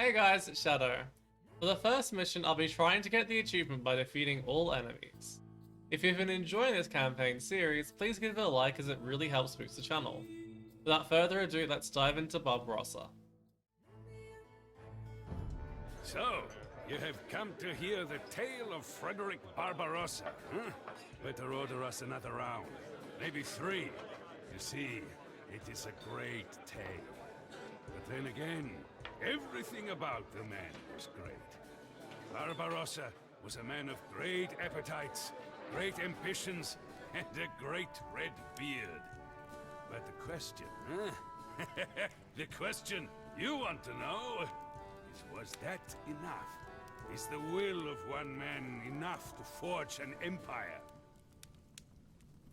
Hey guys, it's Shadow. For the first mission, I'll be trying to get the achievement by defeating all enemies. If you've been enjoying this campaign series, please give it a like as it really helps boost the channel. Without further ado, let's dive into Barbarossa. So, you have come to hear the tale of Frederick Barbarossa, huh? Better order us another round. Maybe 3. You see, it is a great tale. But then again, everything about the man was great. Barbarossa was a man of great appetites, great ambitions, and a great red beard. But the question, huh? The question you want to know is, was that enough? Is the will of one man enough to forge an empire?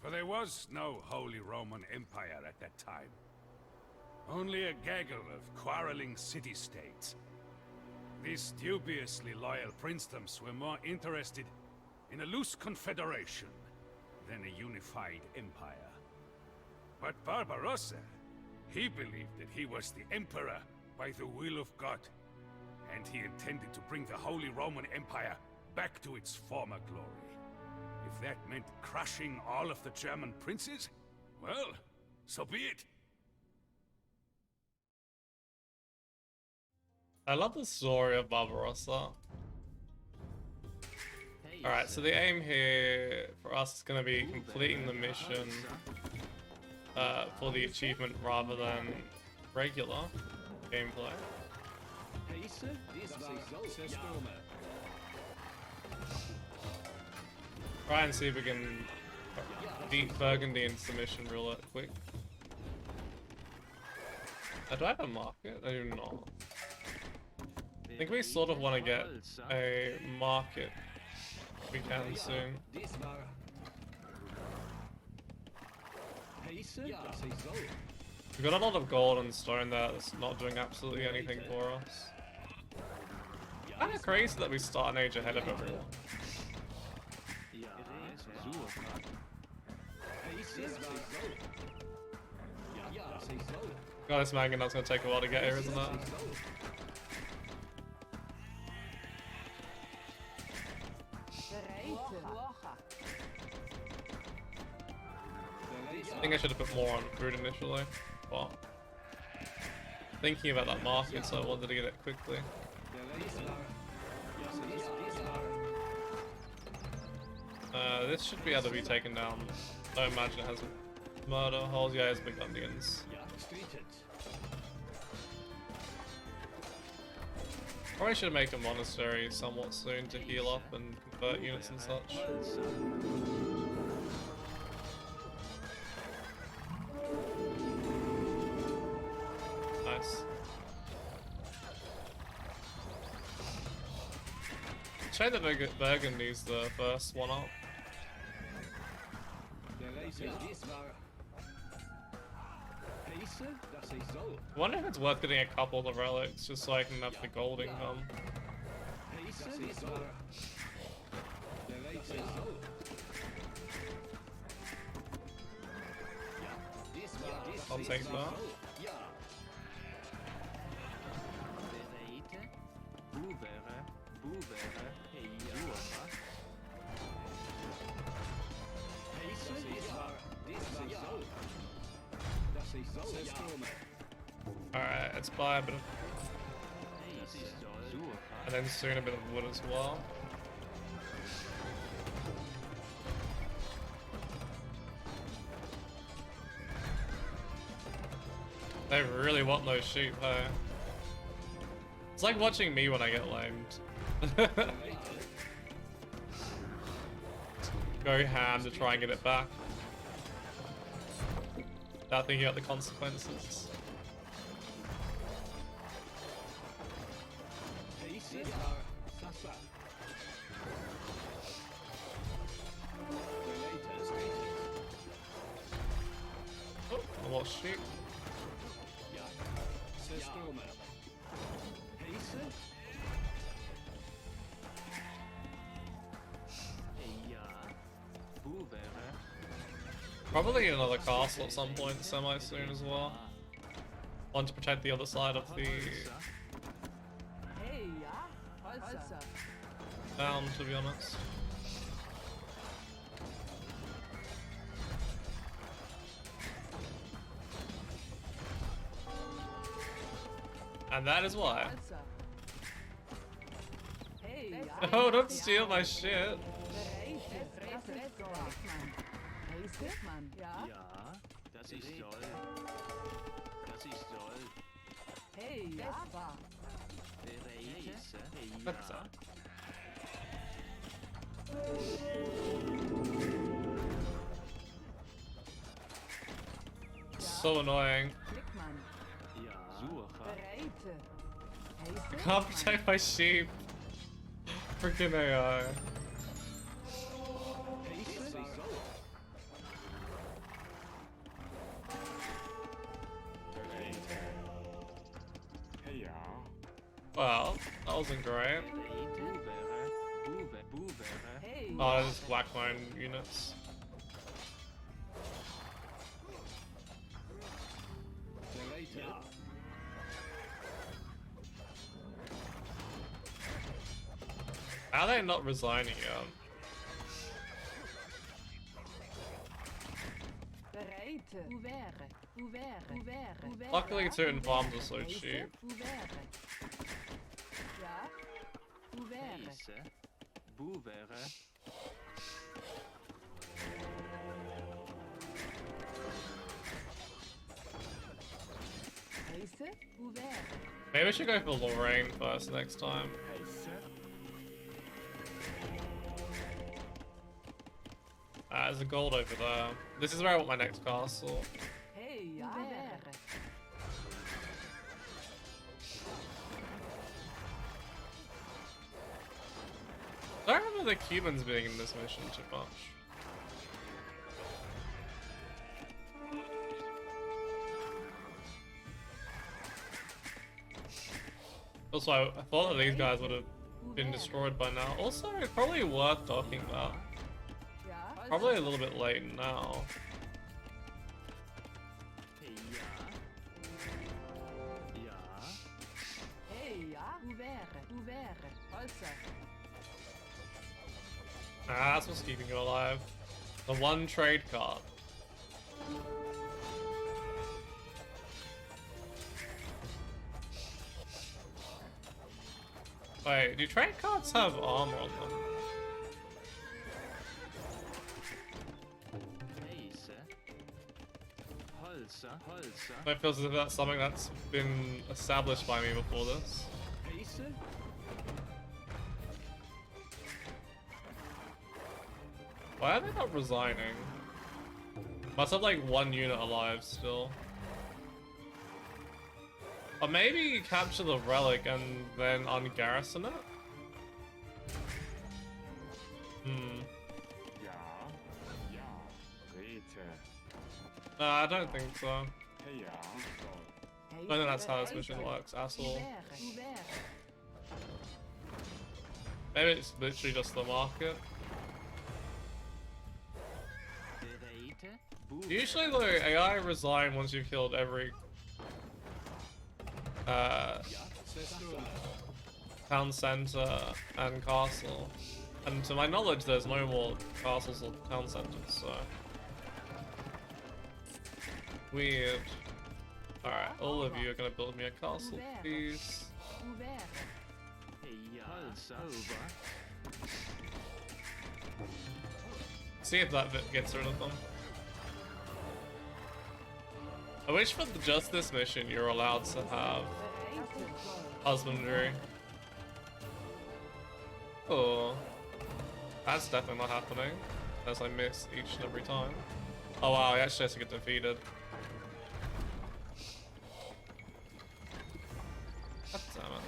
For there was no Holy Roman Empire at that time. Only a gaggle of quarreling city-states. These dubiously loyal princedoms were more interested in a loose confederation than a unified empire. But Barbarossa, he believed that he was the emperor by the will of God, and he intended to bring the Holy Roman Empire back to its former glory. If that meant crushing all of the German princes, well, so be it. I love the story of Barbarossa. Alright, so the aim here for us is going to be completing the mission for the achievement rather than regular gameplay. Try and see if we can beat Burgundy in submission real quick. Do I have a market? I do not. I think we sort of want to get a market if we can soon. We've got a lot of gold and stone there that's not doing absolutely anything for us. Kind of crazy that we start an age ahead of everyone. God, this Mangonel's gonna take a while to get here, isn't it? I think I should have put more on food initially, but thinking about that market, so I wanted to get it quickly. This should be able to be taken down. I don't imagine it has murder holes. Yeah, it has Burgundians. Probably should make a monastery somewhat soon to heal up and convert units and such. Nice. Shame that Burgundy's the first one up. I wonder if it's worth getting a couple of the relics just so I can have the gold income. I'll take that. Alright, let's buy a bit of... and then soon a bit of wood as well. They really want those sheep, hey? It's like watching me when I get lamed. Go ham to try and get it back. Without thinking about the consequences. Oh, I lost sheep. Probably another castle at some point semi soon as well. One to protect the other side of the Down, to be honest. And that is why. Oh, don't steal my shit. Das ist toll. Das ist toll. Hey, ja. What's up? So annoying. I can't protect my sheep. Freaking AI. Well, that wasn't great. Oh, there's black mine units. How are they not resigning yet? Luckily, certain farms are so cheap. Maybe we should go for Lorraine first next time. There's a gold over there. This is where I want my next castle. I don't remember the Cubans being in this mission too much. Also, I thought that these guys would have been destroyed by now. Also, it's probably worth talking about. Probably a little bit late now. Ah, that's what's keeping you alive. The one trade card. Wait, do trade cards have armor on them? It feels as if that's something that's been established by me before this. Why are they not resigning? Must have like one unit alive still. Or maybe capture the relic and then ungarrison it? I don't think so. I don't think that's how this mission works, asshole. Maybe it's literally just the market. Usually though, AI resign once you've killed every town center and castle. And to my knowledge there's no more castles or town centers, so weird. Alright, all of you are gonna build me a castle, please. See if that bit gets rid of them. I wish for just this mission you're allowed to have husbandry. Oh, that's definitely not happening, as I miss each and every time. Oh wow, he actually has to get defeated. God damn it.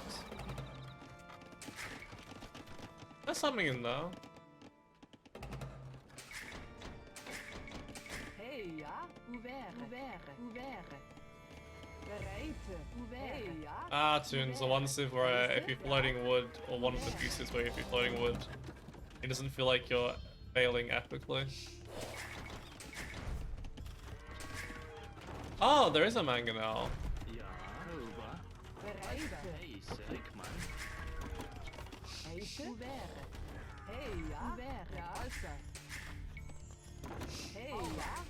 There's something in there. Ah, tunes, the one civ where if you're floating wood, or one of the few civs where if you're floating wood, it doesn't feel like you're failing epically. Oh, there is a mangonel. Heise. Ouvert. Hey, ja. Ouvert. Ja. Also. Hey, ja.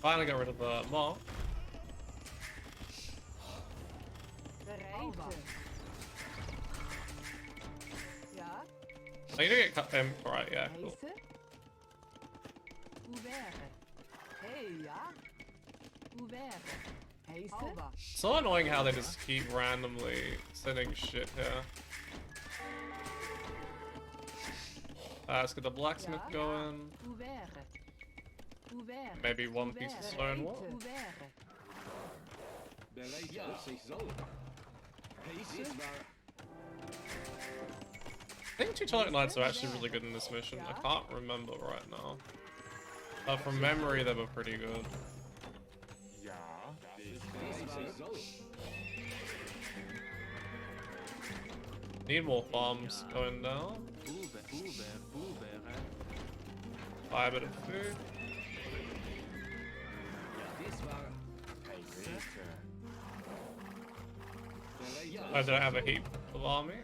Finally got rid of the mob. Bereite. Ja. I need to get cut him. Right, yeah, cool. Heise. Ouvert. Hey, ja. Ouvert. Heise. Over. So annoying how they just keep randomly sending shit here. Let's get the blacksmith going. Ouvert. Ouvert. Maybe one piece of stone wall. Ouvert. Bereid als zich zal. Heise. I think Teutonic Knights are actually really good in this mission. I can't remember right now. But from memory, they were pretty good. Need more farms going down. Buy a bit of food. I don't have a heap of army.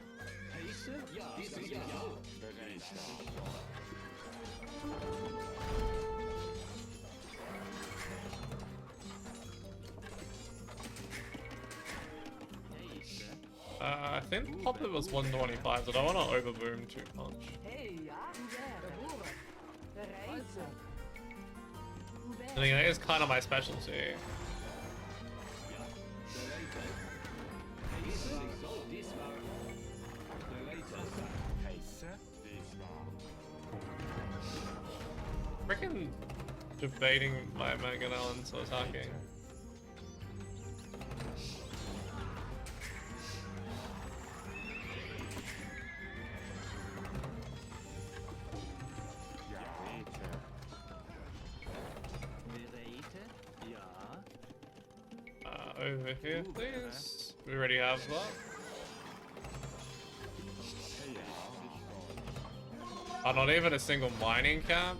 I think probably was 125, so I don't want to overboom too much. I think that is kind of my specialty. Freaking debating my Megan Allen so attacking. Over here, please. We already have that. Oh, not even a single mining camp.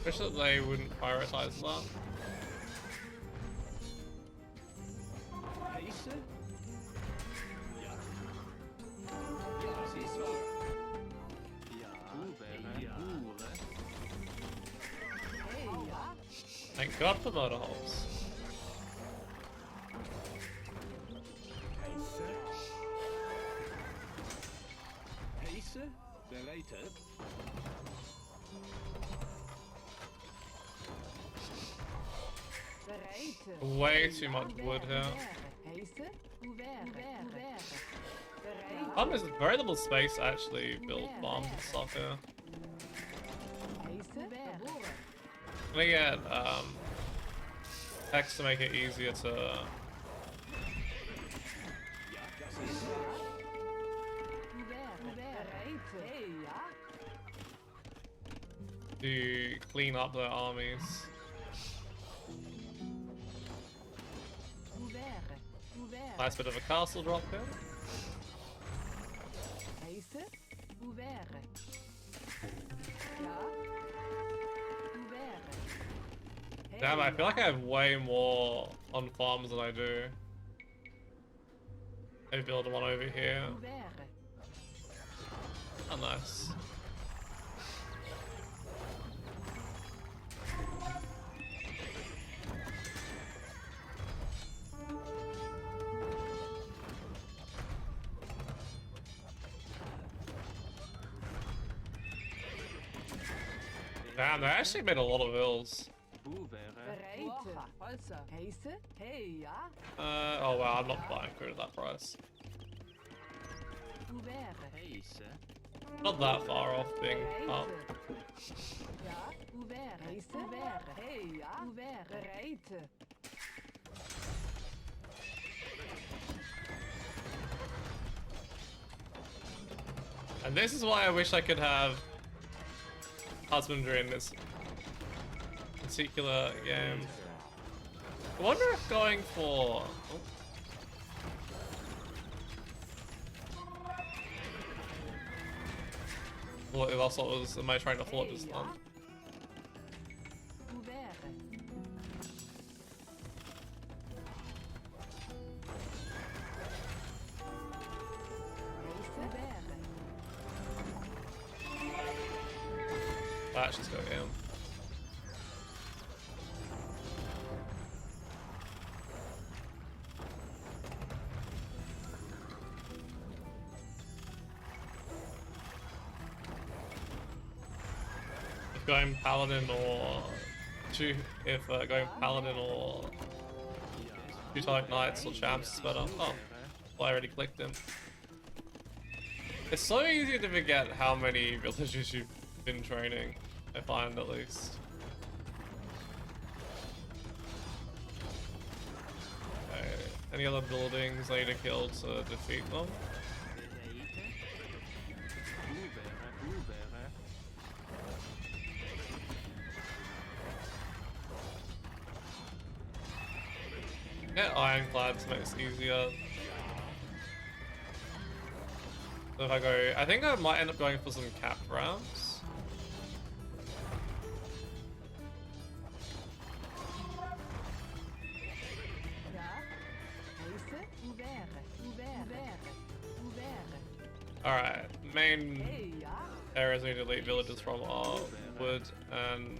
Wish that they wouldn't prioritize that. Thank God for motor holes. Way too much wood here. There's very little space to actually build farms and stuff here. I'm gonna get X to make it easier to clean up their armies. Nice bit of a castle drop here. Damn, I feel like I have way more on farms than I do. Maybe build one over here. Oh, nice. Damn, they actually made a lot of hills. Oh wow, I'm not buying food at that price. Not that far off being up. And this is why I wish I could have husbandry in this particular game. I wonder if going for... Oh. Well, if also it was, am I trying to float this one? Let's just go in. If going paladin or going paladin or Teutonic Knights or champs is better. Oh, well, I already clicked him. It's so easy to forget how many villages you've been training. I find at least. Okay. Any other buildings I need to kill to defeat them? Get ironclads makes it easier. So if I go, I think I might end up going for some cap rounds. Alright, main areas we need to delete villages from are wood and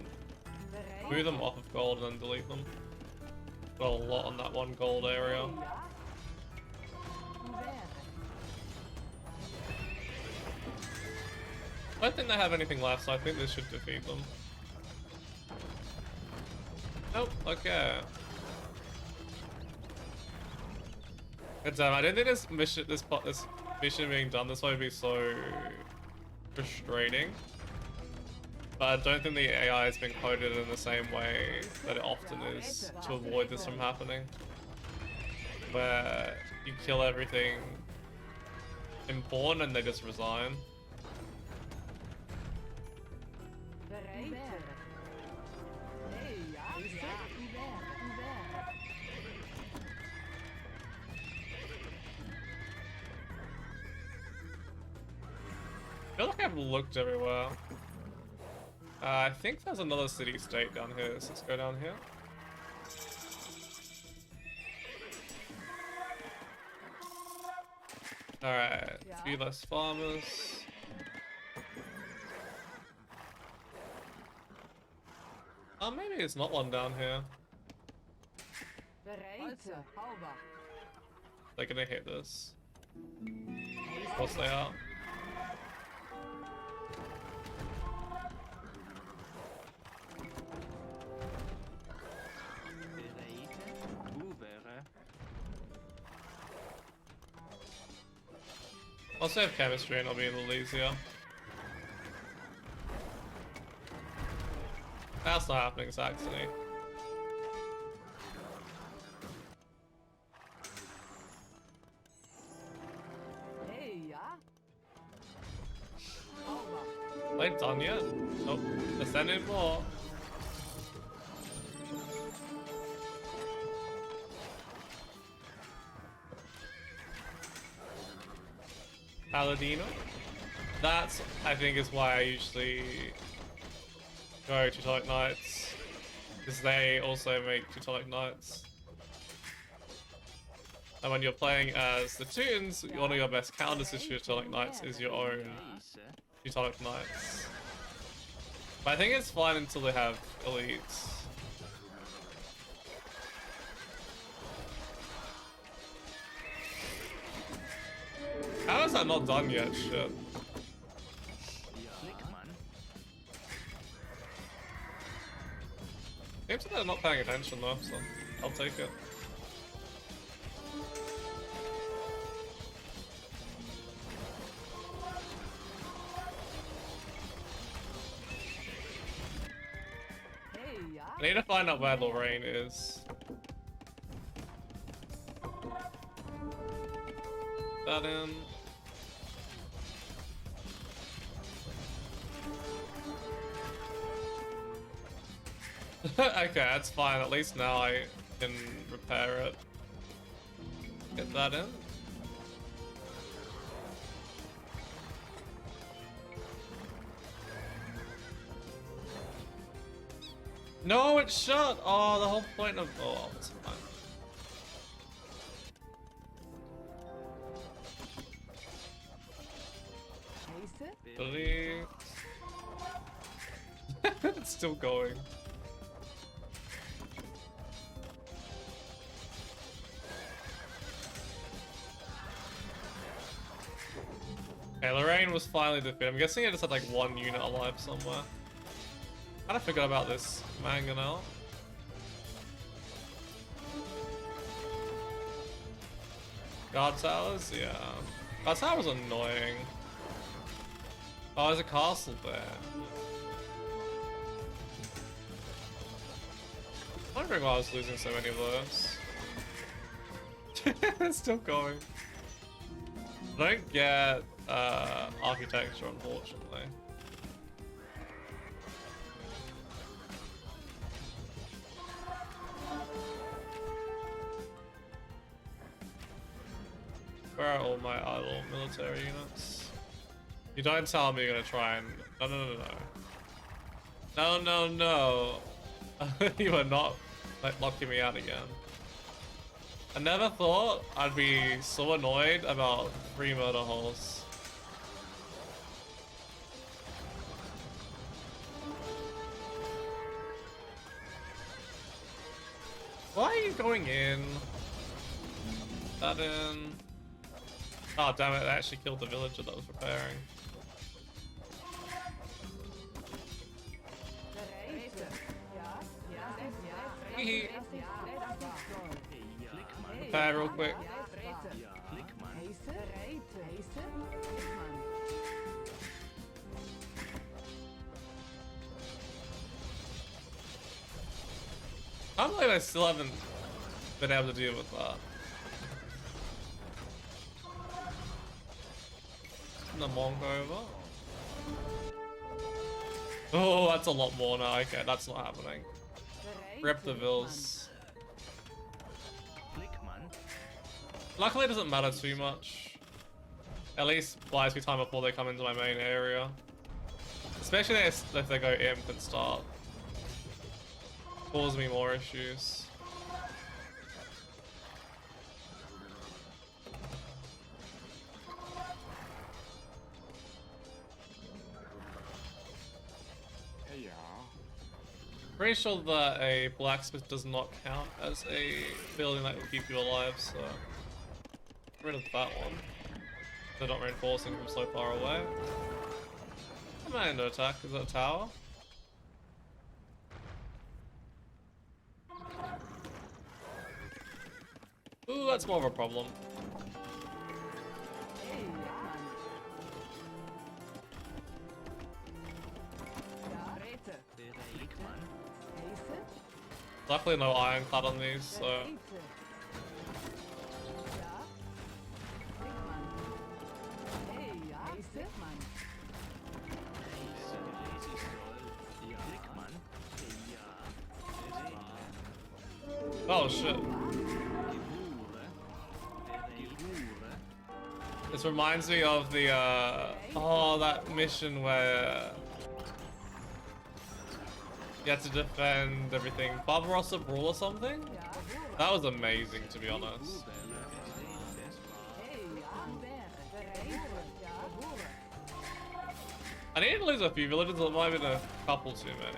move them off of gold and then delete them. Got a lot on that one gold area. I don't think they have anything left, so I think this should defeat them. Nope, okay. God damn, I didn't think this mission being done this way would be so frustrating. But I don't think the AI has been coded in the same way that it often is to avoid this from happening. Where you kill everything important and they just resign. I feel like I've looked everywhere. I think there's another city-state down here, so let's go down here. Alright, a few less farmers. Oh, maybe it's not one down here. They're gonna hit this. Of course they are. I'll save chemistry and I'll be a little easier. That's not happening, Saxony. Are they done yet? Oh, they're sending more. Paladino. That's, I think, is why I usually go Teutonic Knights, because they also make Teutonic Knights. And when you're playing as the Teutons, one of your best counters to Teutonic Knights is your own Teutonic Knights. But I think it's fine until they have elites. How is that not done yet? Shit. Seems like they're not paying attention though, so I'll take it. I need to find out where Lorraine is. That in. Okay, that's fine. At least now I can repair it. Get that in. No, it's shut! Oh, the whole point of... Oh, it's fine. Delete. It's still going. Okay, Lorraine was finally defeated. I'm guessing it just had like one unit alive somewhere. Kinda forgot about this mangonel. Guard towers? Yeah. Guard towers are annoying. Oh, there's a castle there. I'm wondering why I was losing so many of those. It's still going. I don't get architecture, unfortunately. Where are all my idle military units? You don't tell me you're gonna try and... No, no, no, no. No, no, no. You are not like locking me out again. I never thought I'd be so annoyed about 3 murder holes. Why are you going in? That in. Oh damn it, I actually killed the villager that was repairing. Hehe. Repair real quick. I can't believe I still haven't been able to deal with that. The monk over. Oh, that's a lot more now. Okay, that's not happening. Rep the vills. Luckily, it doesn't matter too much. At least buys me time before they come into my main area. Especially if they go imp and start. Cause me more issues. Pretty sure that a blacksmith does not count as a building that will keep you alive, so get rid of that one. They're not reinforcing from so far away. I'm not into attack. Is that a tower? Ooh, that's more of a problem. Luckily no ironclad on these, so... Oh shit. This reminds me of the oh, that mission where you had to defend everything. Barbarossa Brawl or something? That was amazing, to be honest. I need to lose a few villages, there might have been a couple too many.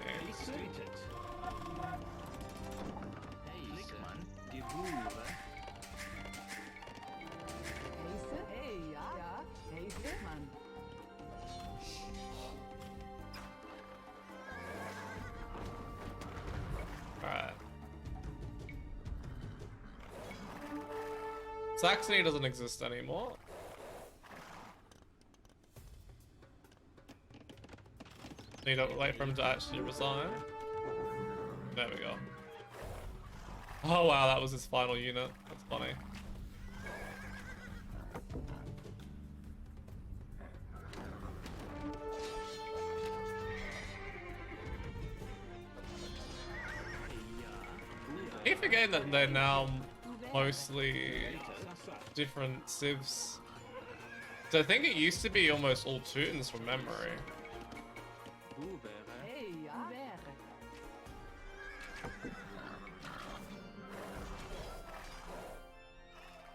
Alright. Saxony doesn't exist anymore. Need to wait for him to actually resign. There we go. Oh wow, that was his final unit. That's funny. forgetting that they're now mostly different civs. So I think it used to be almost all Teutons from memory. Hey, ja.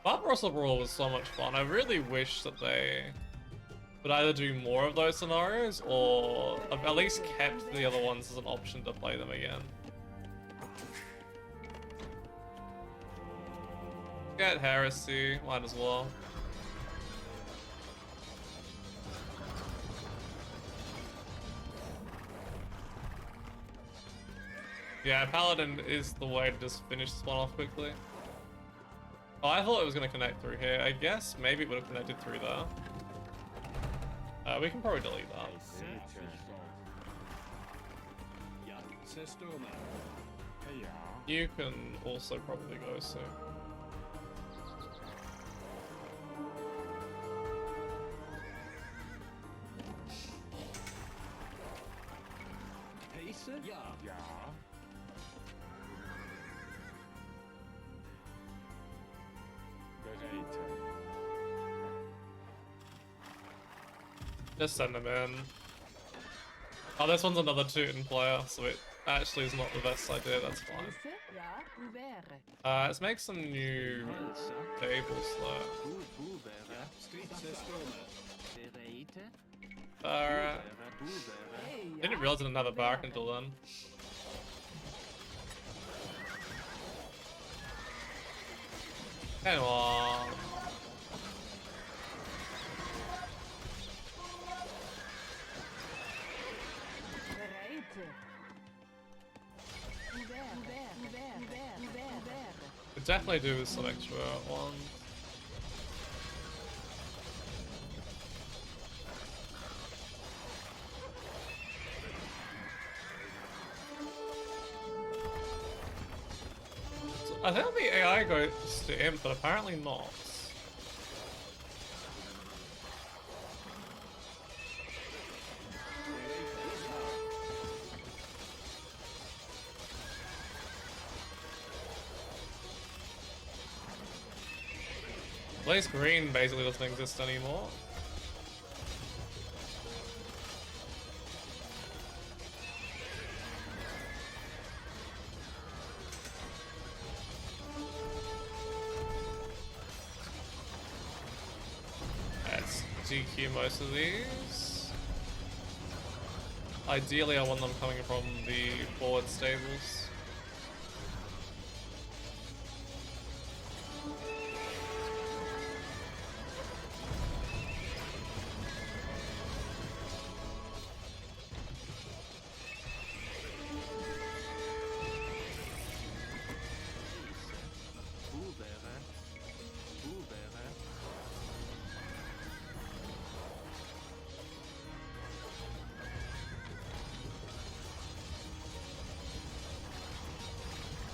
Barbarossa Brawl was so much fun. I really wish that they would either do more of those scenarios or have at least kept the other ones as an option to play them again. Get Heresy, might as well. Yeah, Paladin is the way to just finish this one off quickly. Oh, I thought it was going to connect through here. I guess maybe it would have connected through there. We can probably delete that. You can also probably go, so... Just send them in. Oh, this one's another Teuton player, so it actually is not the best idea, that's fine. Let's make some new tables though. Alright. Didn't realize I didn't have a barrack until then. Come on. Could definitely do with some extra ones. So I think the AI goes to imp, but apparently not. Blaze Green basically doesn't exist anymore. Let's DQ most of these. Ideally, I want them coming from the forward stables.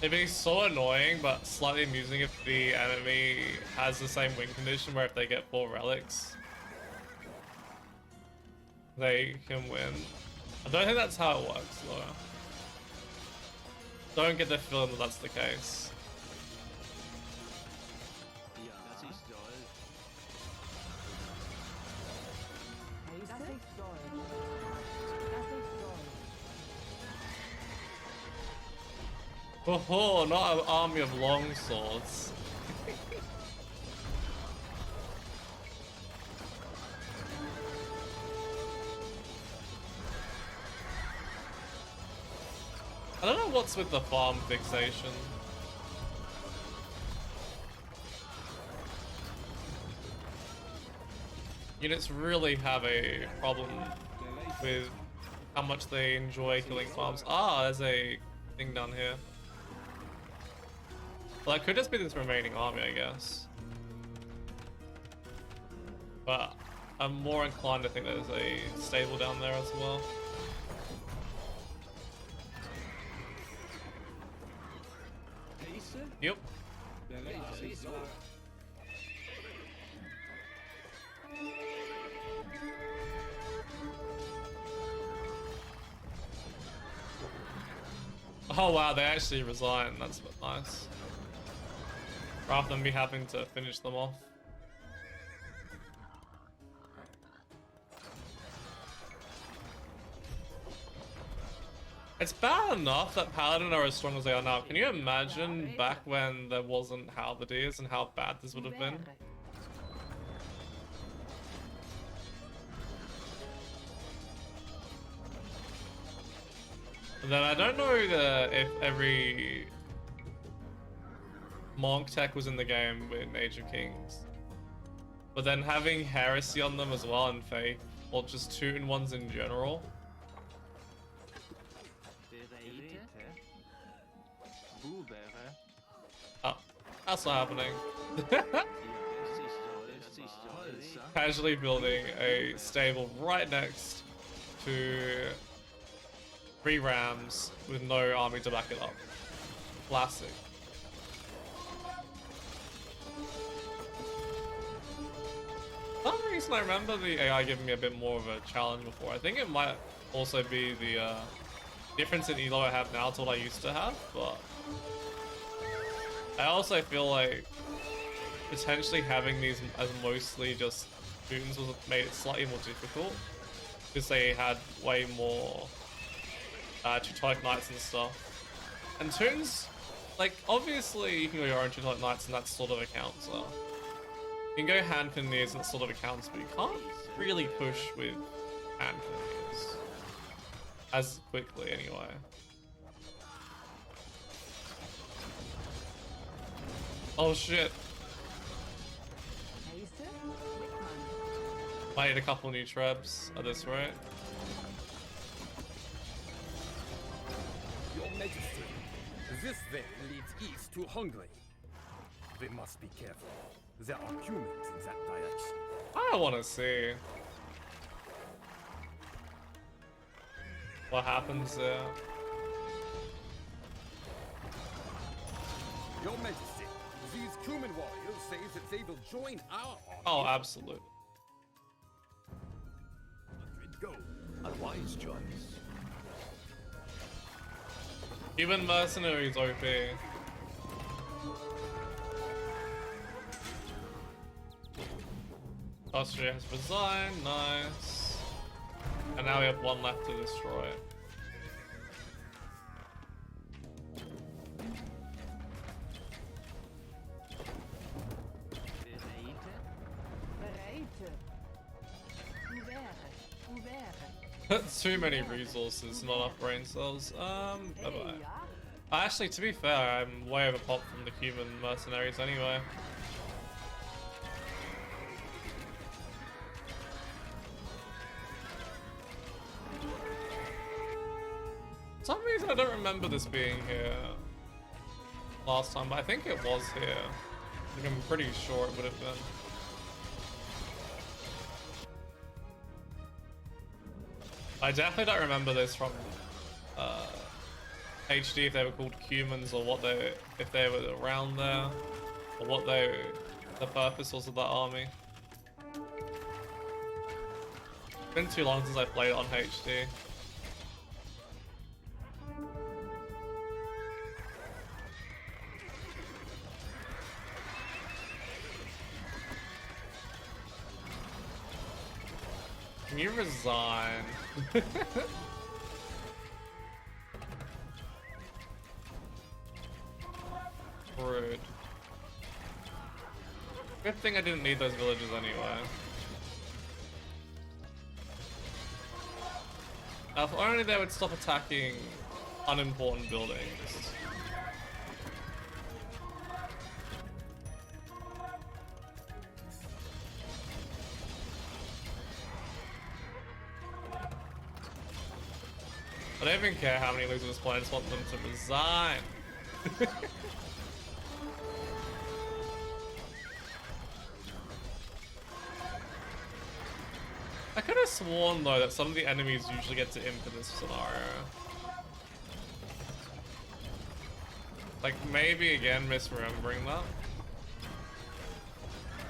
It'd be so annoying, but slightly amusing if the enemy has the same win condition where if they get 4 relics, they can win. I don't think that's how it works, though. Don't get the feeling that that's the case. Oh, not an army of longswords. I don't know what's with the farm fixation. Units really have a problem with how much they enjoy killing farms. Ah, there's a thing down here. Well, that could just be this remaining army, I guess. But I'm more inclined to think there's a stable down there as well. Yep. Oh wow, they actually resign. That's a bit nice. Rather than me having to finish them off. It's bad enough that Paladin are as strong as they are now. Can you imagine back when there wasn't Halberdiers and how bad this would have been? And then I don't know if every Monk tech was in the game in Age of Kings. But then having Heresy on them as well and Faith, or just 2-in-1s in general. Oh, that's not happening. Casually building a stable right next to 3 rams with no army to back it up. Classic. For some reason I remember the AI giving me a bit more of a challenge before. I think it might also be the difference in elo I have now to what I used to have, but I also feel like potentially having these as mostly just students was made it slightly more difficult because they had way more Teutonic Knights and stuff. And tunes, like, obviously you can go your own Teutonic Knights and that sort of accounts. You can go hand cannoneers and that sort of accounts, but you can't really push with hand cannoneers as quickly anyway. Oh shit. Might need a couple new trebs at this rate. Your Majesty, this way leads east to Hungary. We must be careful. There are humans in that direction. I want to see what happens there. Your Majesty, these human warriors say that they will join our army. Oh, absolutely. Go. A wise choice. Human mercenaries OP. Austria has resigned, nice. And now we have 1 left to destroy. Too many resources, not enough brain cells. Bye-bye. Actually, to be fair, I'm way overpopped from the human mercenaries anyway. For some reason I don't remember this being here last time, but I think it was here. Like, I'm pretty sure it would have been. I definitely don't remember this from HD, if they were called humans or what they, if they were around there, or what the purpose was of that army. It's been too long since I played it on HD. Can you resign? Rude. Good thing I didn't need those villages anyway. Now, if only they would stop attacking unimportant buildings. I don't even care how many losers play, I just want them to resign. I could have sworn though that some of the enemies usually get to imp in this scenario. Like maybe again misremembering that.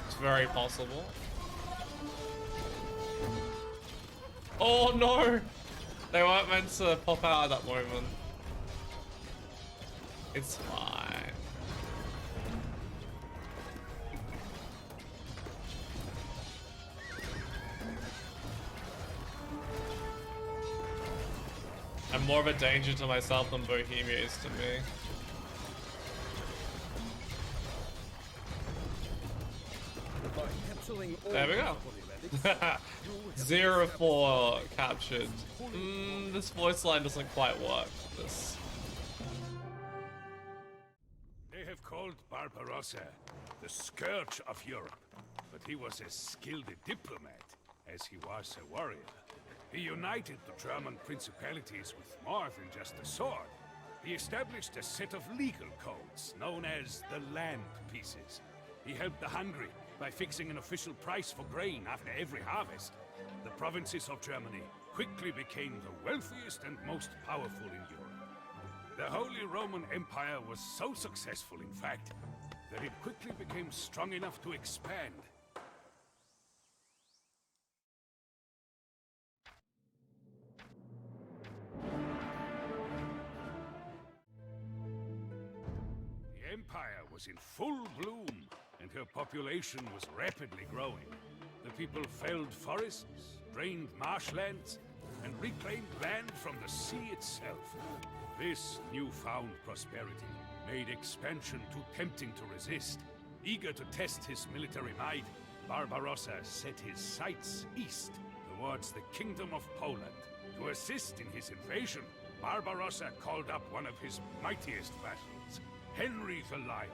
It's very possible. Oh no! They weren't meant to pop out at that moment. It's fine. I'm more of a danger to myself than Bohemia is to me. By capturing all There we go. holy relics, 0-4 captured. This voice line doesn't quite work. This. They have called Barbarossa the scourge of Europe, but he was as skilled a diplomat as he was a warrior. He united the German principalities with more than just a sword. He established a set of legal codes known as the Land Pieces. He helped the hungry by fixing an official price for grain after every harvest. The provinces of Germany quickly became the wealthiest and most powerful in Europe. The Holy Roman Empire was so successful, in fact, that it quickly became strong enough to expand. The Empire was in full bloom, and her population was rapidly growing. The people felled forests, drained marshlands, and reclaimed land from the sea itself. This newfound prosperity made expansion too tempting to resist. Eager to test his military might, Barbarossa set his sights east, towards the Kingdom of Poland. To assist in his invasion, Barbarossa called up one of his mightiest vassals, Henry the Lion.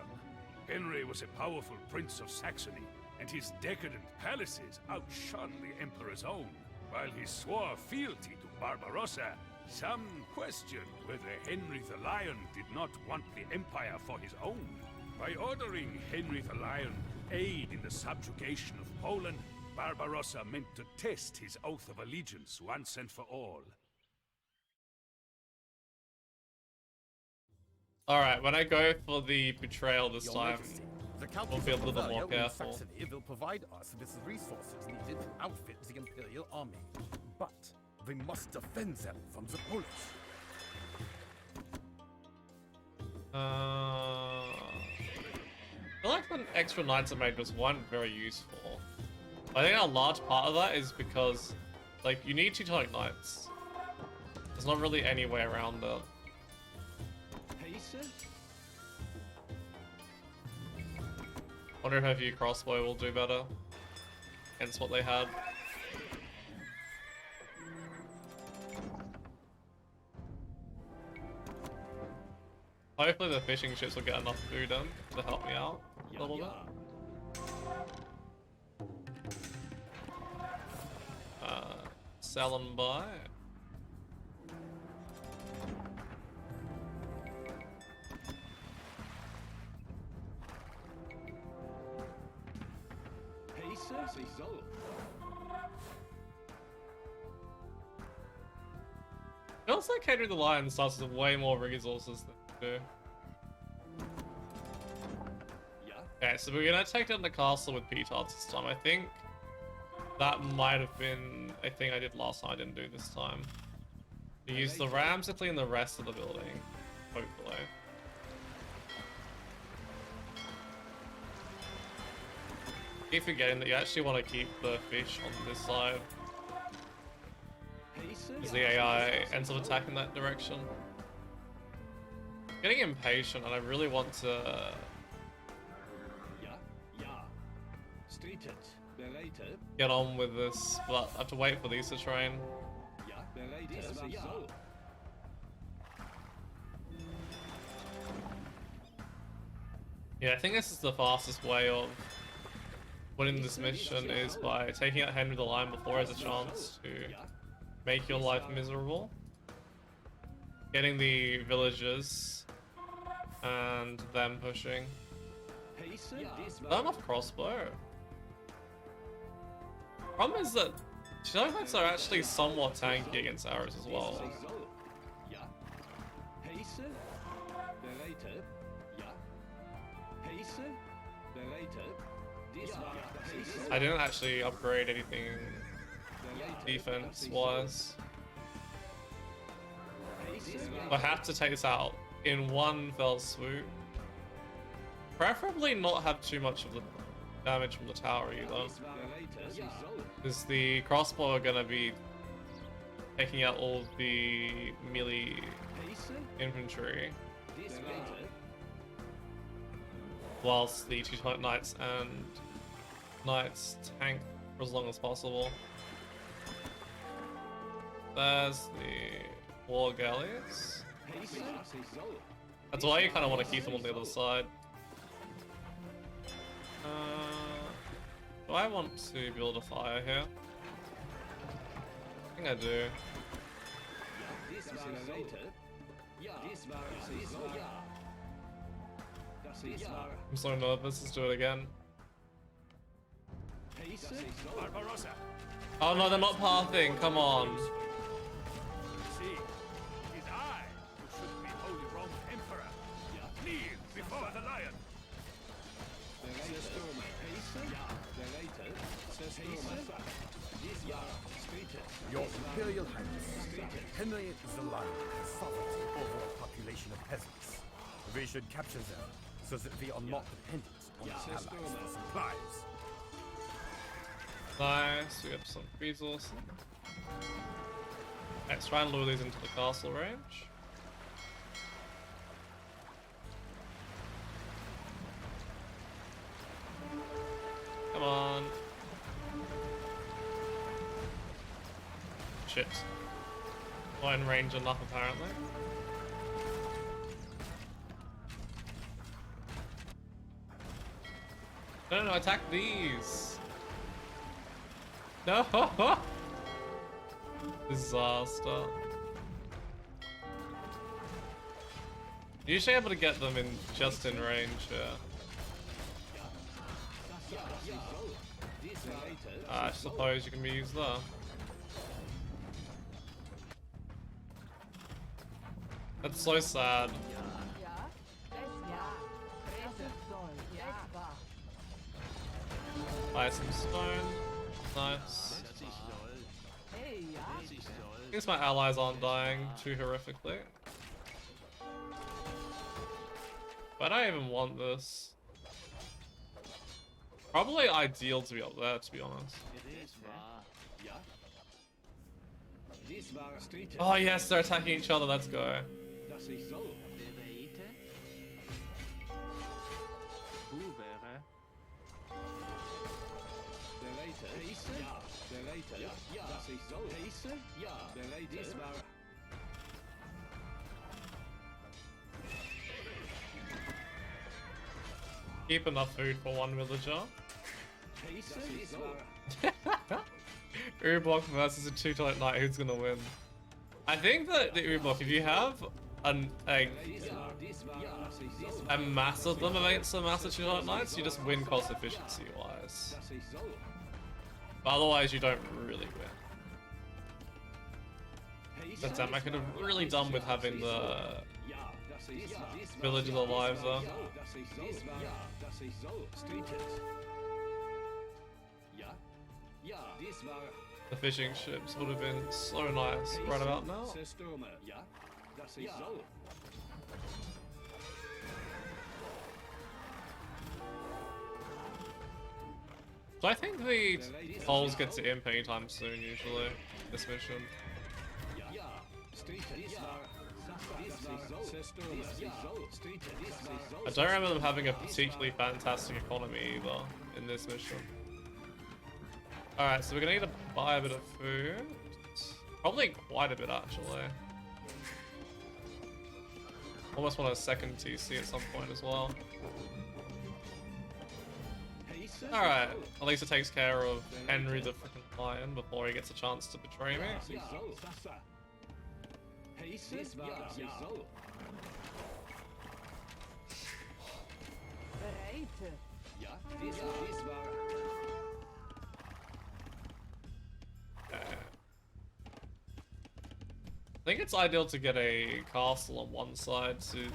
Henry was a powerful prince of Saxony, and his decadent palaces outshone the Emperor's own. While he swore fealty to Barbarossa, some questioned whether Henry the Lion did not want the Empire for his own. By ordering Henry the Lion to aid in the subjugation of Poland, Barbarossa meant to test his oath of allegiance once and for all. Alright, when I go for the betrayal this Your time, Majesty, the Countess we'll be a of little bit more Bavaria and careful. Saxony will provide us with the resources needed to outfit the Imperial Army. But we must defend them from the Polish. I feel like the extra knights I made was one very useful. I think a large part of that is because, like, you need Teutonic knights. There's not really any way around it. Wonder if a few crossbow will do better. Hence what they had. Hopefully the fishing ships will get enough food in to help me out a little bit. Sell and buy. Feels like Henry the Lion starts with way more resources than we do. Okay, so we're gonna take down the castle with petards this time. I think that might have been a thing I did last time I didn't do this time. We use the rams to clean the rest of the building, hopefully. Keep forgetting that you actually want to keep the fish on this side, because the AI ends up attacking that direction. I'm getting impatient and I really want to get on with this, but I have to wait for these to train. Yeah, I think this is the fastest way of winning this mission, is by taking out Henry the Lion before he has a chance to make your life miserable. Getting the villagers and them pushing. Not enough crossbow. Problem is that Teutonics are actually somewhat tanky against arrows as well. I didn't actually upgrade anything defense-wise. I have to take this out in one fell swoop. Preferably not have too much of the damage from the tower either. Because the crossbow are gonna be taking out all the melee infantry. Whilst the Teutonic Knights and Knights tank for as long as possible. There's the war galleys. That's why you kind of want to keep them on the other side. Do I want to build a fire here? I think I do. I'm so nervous, let's do it again. Barbarossa. Oh no, they're not pathing, come on. See, it is I who should be Holy Roman Emperor. Kneel before the lion. Your Imperial Highness, Henry the Lion has sovereignty over a population of peasants. We should capture them so that we are not dependent on our allies for supplies. Nice, we have some resources. Let's try and lure these into the castle range. Come on. Shit. Not in range enough apparently. No, attack these! No! Disaster. Usually able to get them in just in range, yeah. I suppose you can be used there. That's so sad. Buy some stone. Nice. I guess my allies aren't dying too horrifically. But I don't even want this. Probably ideal to be up there, to be honest. Oh yes, they're attacking each other, let's go. Keep enough food for one villager. Urubok versus a Teutonic Knight, who's gonna win? I think that the Urubok, if you have a mass of them against the mass of Teutonic Knights, you just win cost efficiency wise. But otherwise, you don't really win. But damn, I could have really done with having the villagers alive though. The fishing ships would have been so nice right about now. So I think the Poles get to imp anytime soon usually, this mission. I don't remember them having a particularly fantastic economy either in this mission. Alright, so we're gonna need to buy a bit of food. Probably quite a bit actually. Almost want a second TC at some point as well. Alright, at least it takes care of Henry the freaking Lion before he gets a chance to betray me. I think it's ideal to get a castle on one side to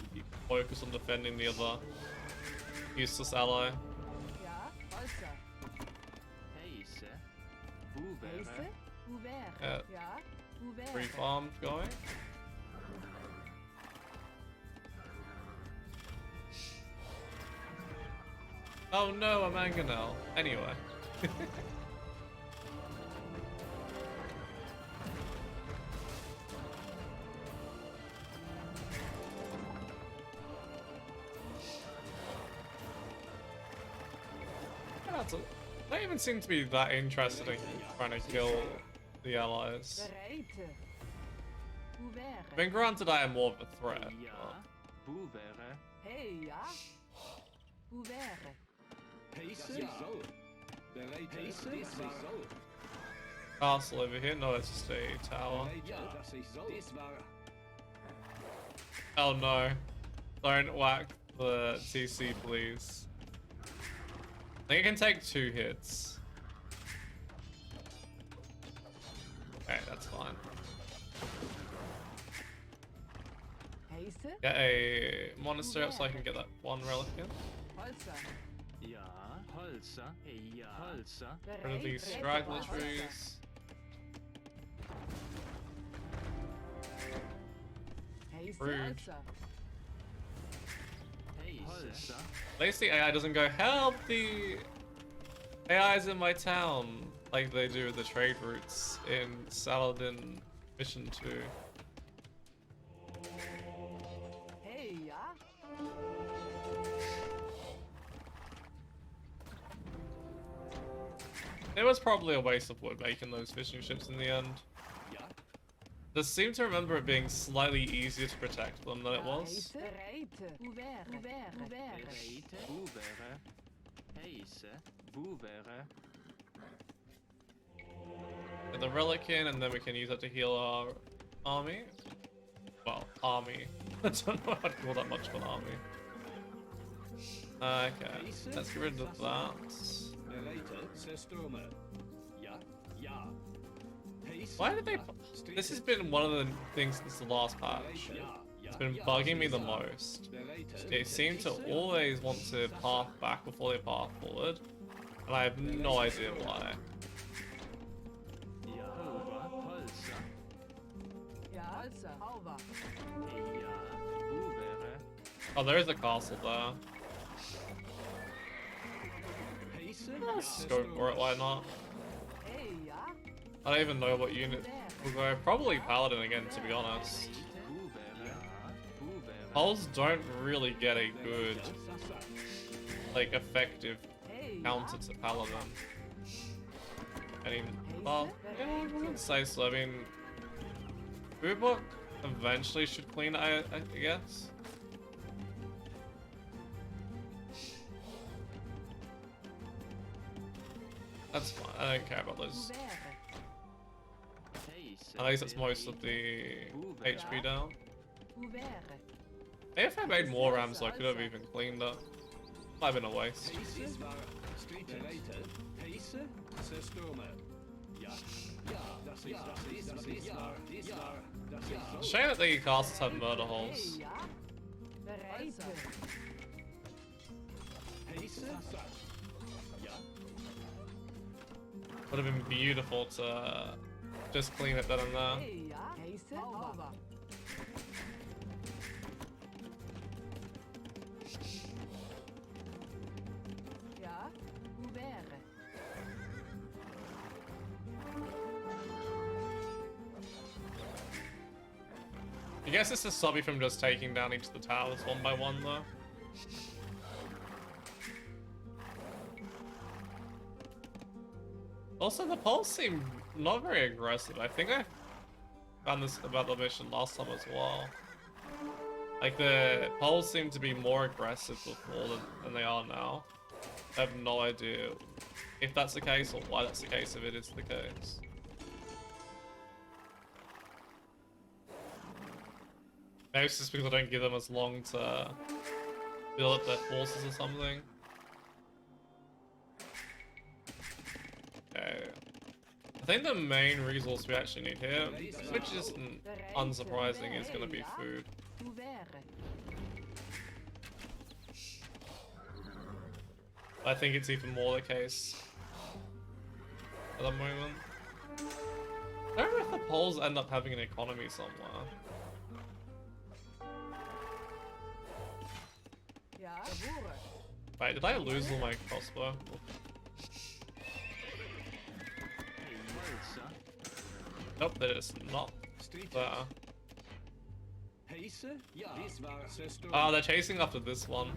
focus on defending the other useless ally. Free farm going. Oh no, a mangonel. Anyway. They don't even seem to be that interested in trying to kill the allies. Bereite. I mean, granted, I am more of a threat. Ja, hoe wäre? Hey, ja. Hoe wäre? Pace? Ja. Pace? Das ist so. Castle over here? No, it's just a tower. Ja, das ist so. Das war... Oh no. Don't whack the TC, please. I think it can take 2 hits. Okay, that's fine. Heise? Get a monastery up so I can get that 1 relic in. Holzer. Ja, Holzer. Ja, Holzer. Rid of these straggler trees. Heise, Rude. Holzer. Holzer. At least the AI doesn't go, help the AI's in my town, like they do with the trade routes in Saladin Mission 2. Hey, ja. It was probably a waste of wood making those fishing ships in the end. Ja. Just seem to remember it being slightly easier to protect them than it was. Heise. Bereite. Hoe wäre? Hoe wäre? Hoe wäre? Bereite. Hoe wäre? Heise. Hoe wäre? Get the relic in, and then we can use it to heal our army. Well, army. I don't know how to call that much of an army. Okay, let's get rid of that. Bereite. Zerstromen. Ja. Ja. Pace? Why did they... This has been one of the things since the last patch. It's been bugging me the most. They seem to always want to path back before they path forward, and I have no idea why. Ja. Holzer. Ja, Holzer. Hauber. Ja. Hoe wäre? Oh, there is a castle there. Pace? Let's go for it, why not? Hey, ja. I don't even know what unit will go. Probably Paladin again, to be honest. Hoe wäre? Ja. Hoe wäre? Hulls don't really get a good, like, effective Hey, ja. counter to Paladin. I mean, well, yeah, I wouldn't say so. I mean, Ubok eventually should clean it, I guess. That's fine. I don't care about Hoe those. wäre? Pace. At least that's most of the HP down. Hoe wäre? Maybe if I made more rams, I could have even cleaned up. Might have been a waste. Pace war Bereite. Pace? Zerstromen. Ja. Ja. Das ist Shame that the castles have murder holes. Hey, ja. Bereite. Pace? Ja. Would have been beautiful to just clean it then and there. Hey, ja. Heise. Hauber. Ja. Hoe wäre? I guess this is stop you from just taking down each of the towers one by one, though. Also, the Poles seem not very aggressive. I think I found this about the mission last time as well. Like, the Poles seem to be more aggressive before than they are now. I have no idea if that's the case or why that's the case if it is the case. Maybe it's just because I don't give them as long to build up their forces or something. Okay. I think the main resource we actually need here, which isn't unsurprising, is going to be food. Hoe wäre? I think it's even more the case at the moment. I don't know if the Poles end up having an economy somewhere. Ja. Boeren. Wait, did I lose all my crossbow? Nope, that is not there. Oh, they're chasing after this one.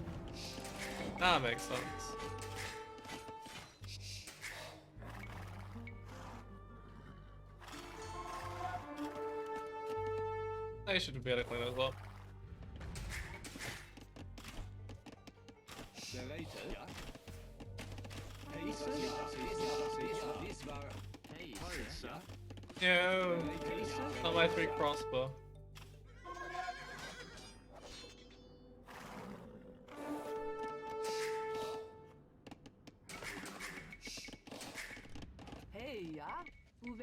That makes sense. They should be able to clean those up. No, not my 3 crossbow.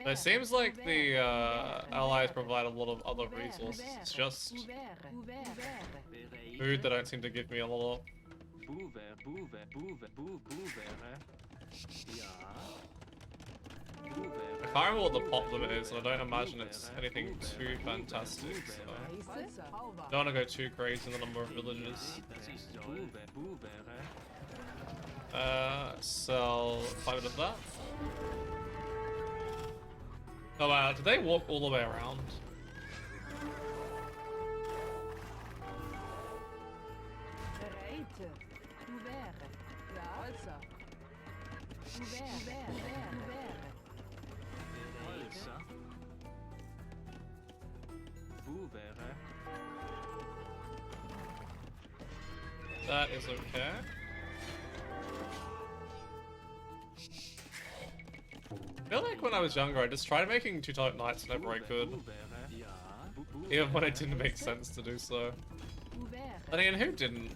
It seems like the allies provide a lot of other resources. It's just food they don't seem to give me a lot of. I can't remember what the pot limit is, and I don't imagine it's anything too fantastic. So don't want to go too crazy in the number of villages. Sell 5 of that. Oh wow, did they walk all the way around? That is okay. I feel like when I was younger, I just tried making Teutonic Knights whenever I could. Even when it didn't make sense to do so. I mean, who didn't?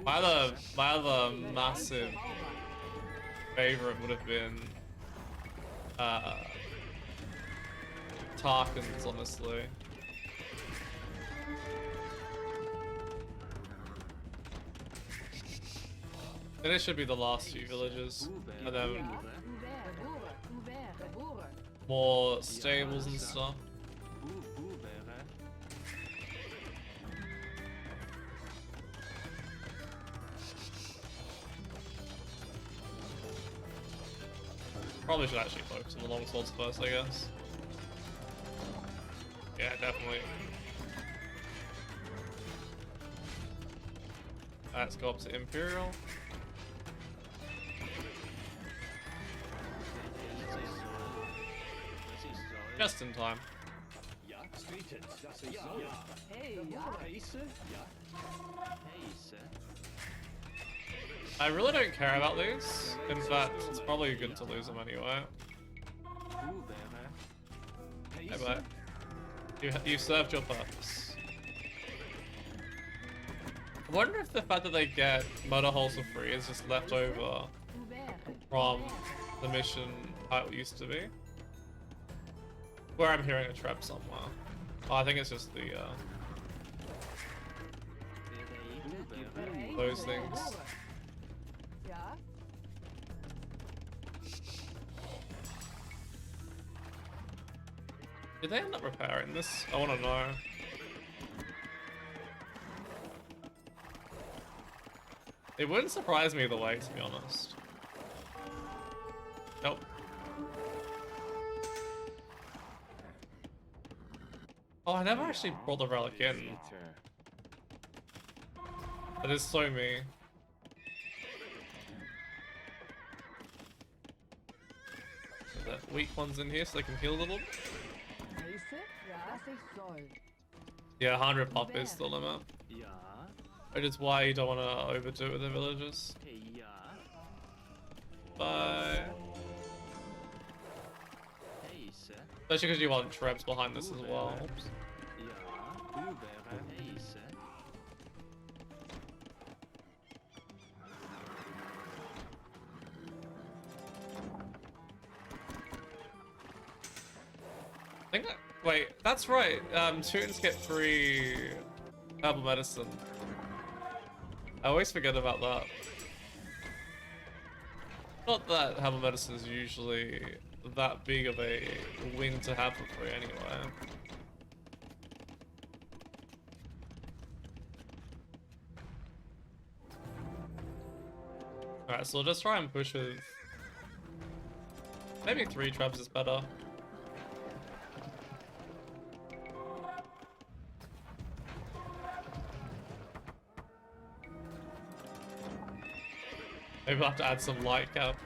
My other massive favorite would have been Tarkans, honestly. Then it should be the last few villages, and then more stables and stuff. Probably should actually focus on the longswords first, I guess. Yeah, definitely. Let's go up to Imperial. Just in time. I really don't care about these. In fact, it's probably good to lose them anyway. Hey, but you served your purpose. I wonder if the fact that they get motor holes for free is just left over from the mission how it used to be. Where I'm hearing a trap somewhere. Oh, I think it's just the those things. Did they end up repairing this? I want to know. It wouldn't surprise me either way, to be honest. Nope. Oh, I never actually brought the relic in. That is so me. The weak ones in here so they can heal a little. Yeah, 100 pop is the limit. Which is why you don't want to overdo it with the villagers. Bye. Especially because you want traps behind this as well. Oops. I think wait, that's right. Students get free herbal medicine. I always forget about that. Not that herbal medicine is usually that big of a win to have for free anyway. Alright, so we'll just try and push with... Maybe 3 traps is better. Maybe we'll have to add some light cap.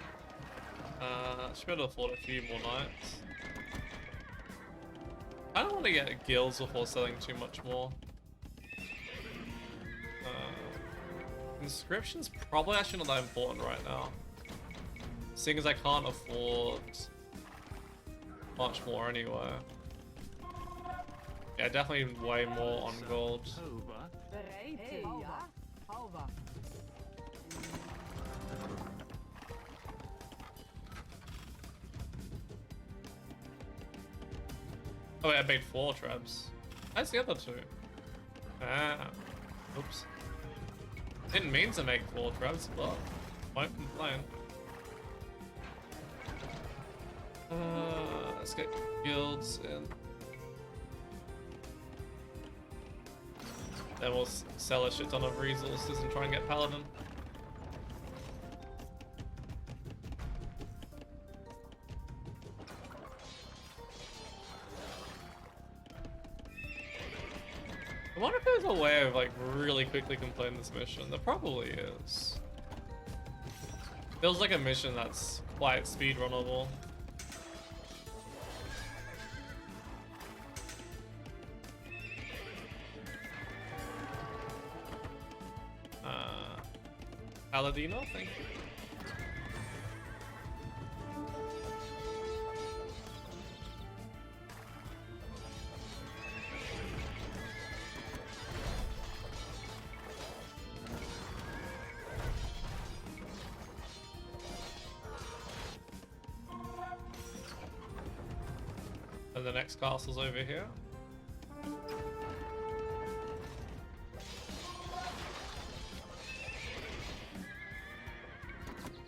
Should be able to afford a few more knights. I don't want to get guilds before selling too much more. Inscription's probably actually not that important right now. Seeing as I can't afford much more anyway. Yeah, definitely way more on gold. Over. Bereid, ja. Over. Oh wait, I made 4 traps. That's the other 2. Ah. Oops. Didn't mean to make 4 traps, but won't complain. Let's get guilds in. Then we'll sell a shit ton of resources and try and get paladin. I wonder if there's a way of like really quickly completing this mission. There probably is. Feels like a mission that's quite speedrunnable. Paladino, thank you. And the next castle's over here.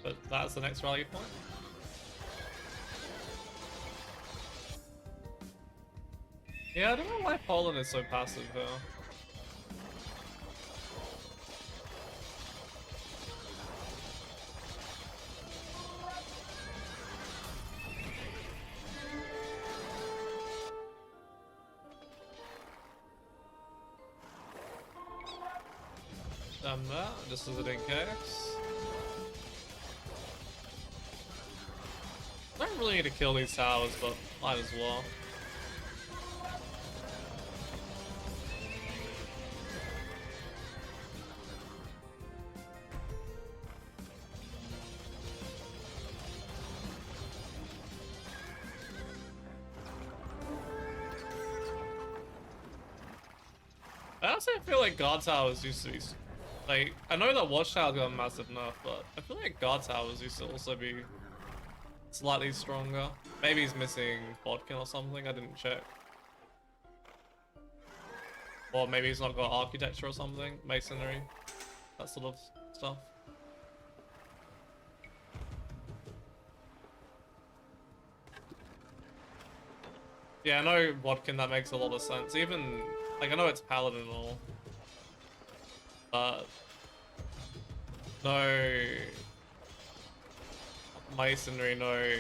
But that's the next rally point. Yeah, I don't know why Poland is so passive though. Done that, just as it in case. I don't really need to kill these towers, but might as well. I also feel like guard towers used to be, like, I know that watchtowers got a massive nerf, but I feel like guard towers used to also be slightly stronger. Maybe he's missing Bodkin or something, I didn't check. Or maybe he's not got architecture or something, masonry, that sort of stuff. Yeah, I know Bodkin, that makes a lot of sense. Even, like, I know it's paladin and all, but no masonry, no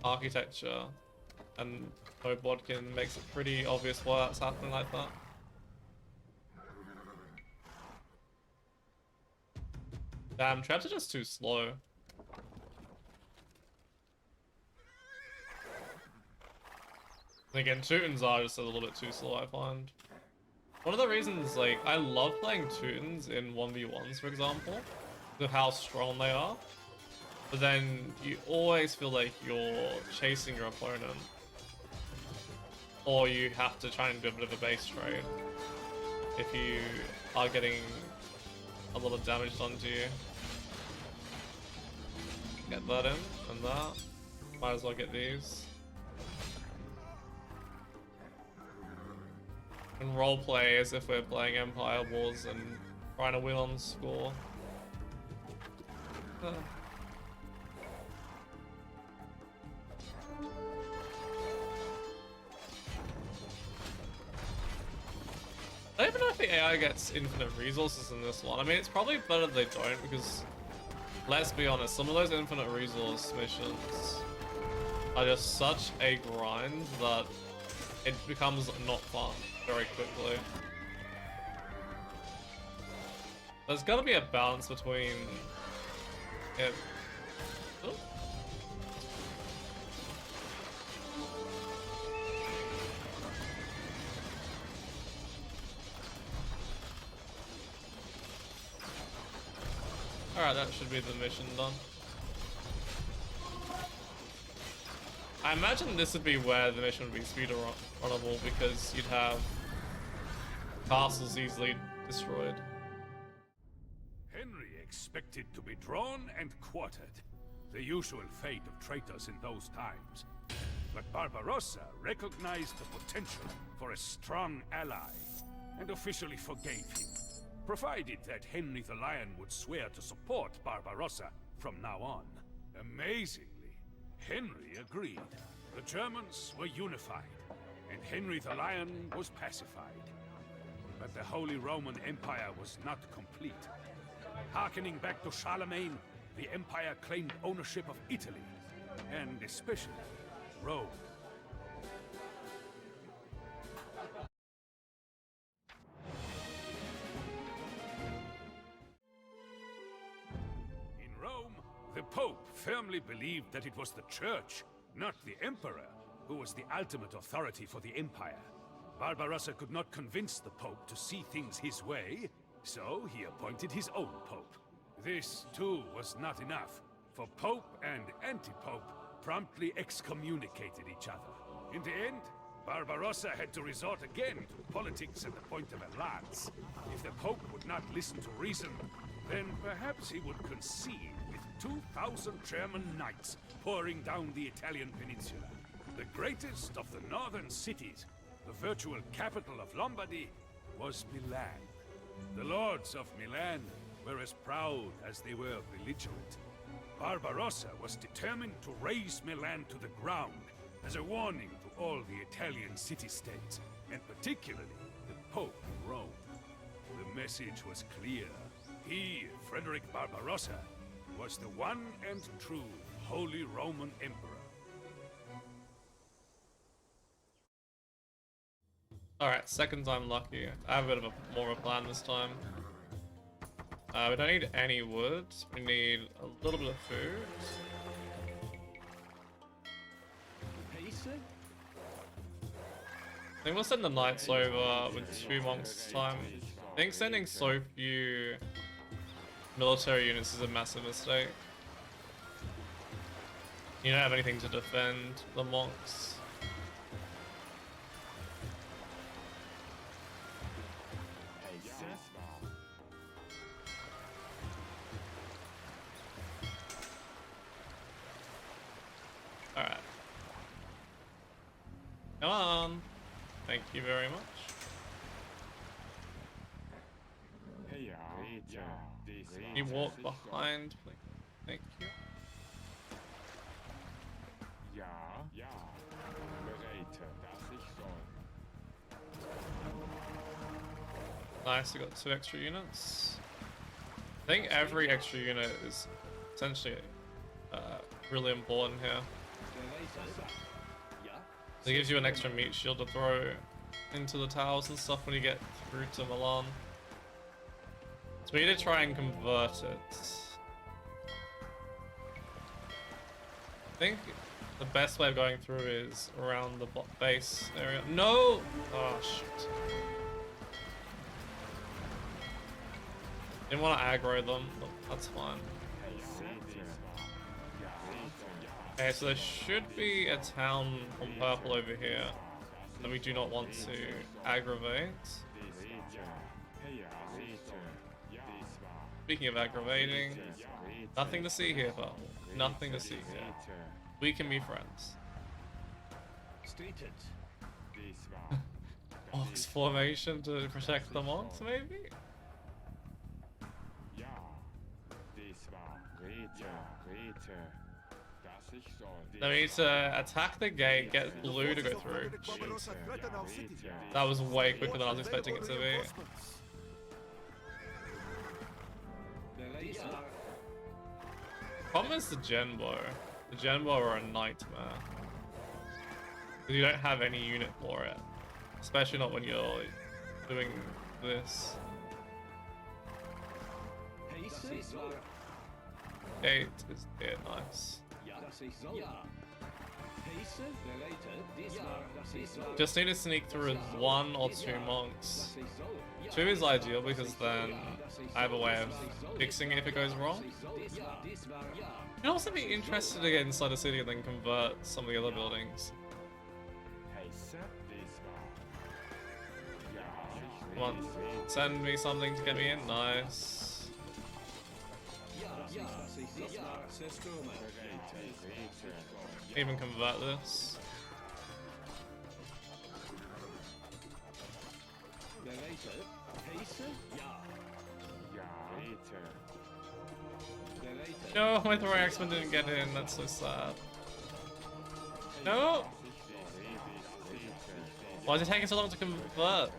architecture, and no Bodkin makes it pretty obvious why that's happening like that. Damn, traps are just too slow. And again, Teutons are just a little bit too slow, I find. One of the reasons, like, I love playing Teutons in 1v1s, for example, of how strong they are, but then you always feel like you're chasing your opponent, or you have to try and do a bit of a base trade if you are getting a lot of damage done to you. Get that in, and that. Might as well get these. And roleplay as if we're playing Empire Wars and trying to win on score. I don't even know if the AI gets infinite resources in this one. I mean, it's probably better they don't because, let's be honest, some of those infinite resource missions are just such a grind that it becomes not fun very quickly. There's got to be a balance between it. Oh. Alright, that should be the mission done. I imagine this would be where the mission would be speedrunnable because you'd have castles easily destroyed. Henry expected to be drawn and quartered, the usual fate of traitors in those times. But Barbarossa recognized the potential for a strong ally and officially forgave him, provided that Henry the Lion would swear to support Barbarossa from now on. Amazingly, Henry agreed. The Germans were unified, and Henry the Lion was pacified. But the Holy Roman Empire was not complete. Harkening back to Charlemagne, the Empire claimed ownership of Italy, and especially Rome. In Rome, the Pope firmly believed that it was the Church, not the Emperor, who was the ultimate authority for the Empire. Barbarossa could not convince the Pope to see things his way, so he appointed his own Pope. This, too, was not enough, for Pope and Antipope promptly excommunicated each other. In the end, Barbarossa had to resort again to politics at the point of a lance. If the Pope would not listen to reason, then perhaps he would concede with 2,000 German knights pouring down the Italian peninsula. The greatest of the northern cities, the virtual capital of Lombardy, was Milan. The lords of Milan were as proud as they were belligerent. Barbarossa was determined to raze Milan to the ground as a warning to all the Italian city-states, and particularly the Pope in Rome. The message was clear. He, Frederick Barbarossa, was the one and true Holy Roman Emperor. Alright, second time lucky. I have a bit of a more of a plan this time. We don't need any wood. We need a little bit of food. I think we'll send the knights over with 2 monks this time. I think sending so few military units is a massive mistake. You don't have anything to defend the monks. Alright. Come on. Thank you very much. Can you walk behind, please? Thank you. Nice, we got 2 extra units. I think every extra unit is essentially really important here. It gives you an extra meat shield to throw into the towers and stuff when you get through to Milan. So we need to try and convert it. I think the best way of going through is around the base area. No! Oh, shit. Didn't want to aggro them, but that's fine. Okay, so there should be a town on purple over here that we do not want to aggravate. Speaking of aggravating, nothing to see here, pal. Nothing to see here. We can be friends. Ox formation to protect the monks, maybe? Then we need to attack the gate, get blue to go through. That was way quicker than I was expecting it to be. Problem is the Genbo. The Genbo are a nightmare. Because you don't have any unit for it. Especially not when you're doing this. 8 is dead, nice. Just need to sneak through with 1 or 2 monks. 2 is ideal because then I have a way of fixing it if it goes wrong. I'd also be interested to get inside the city and then convert some of the other buildings. Come on, send me something to get me in, nice. Even convert this. No, my throwing X-Men didn't get in, that's so sad. No! Why is it taking so long to convert?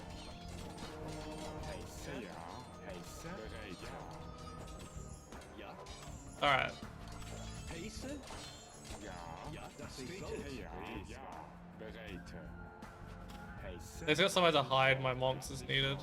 Alright. There's got somewhere to hide my monks is needed.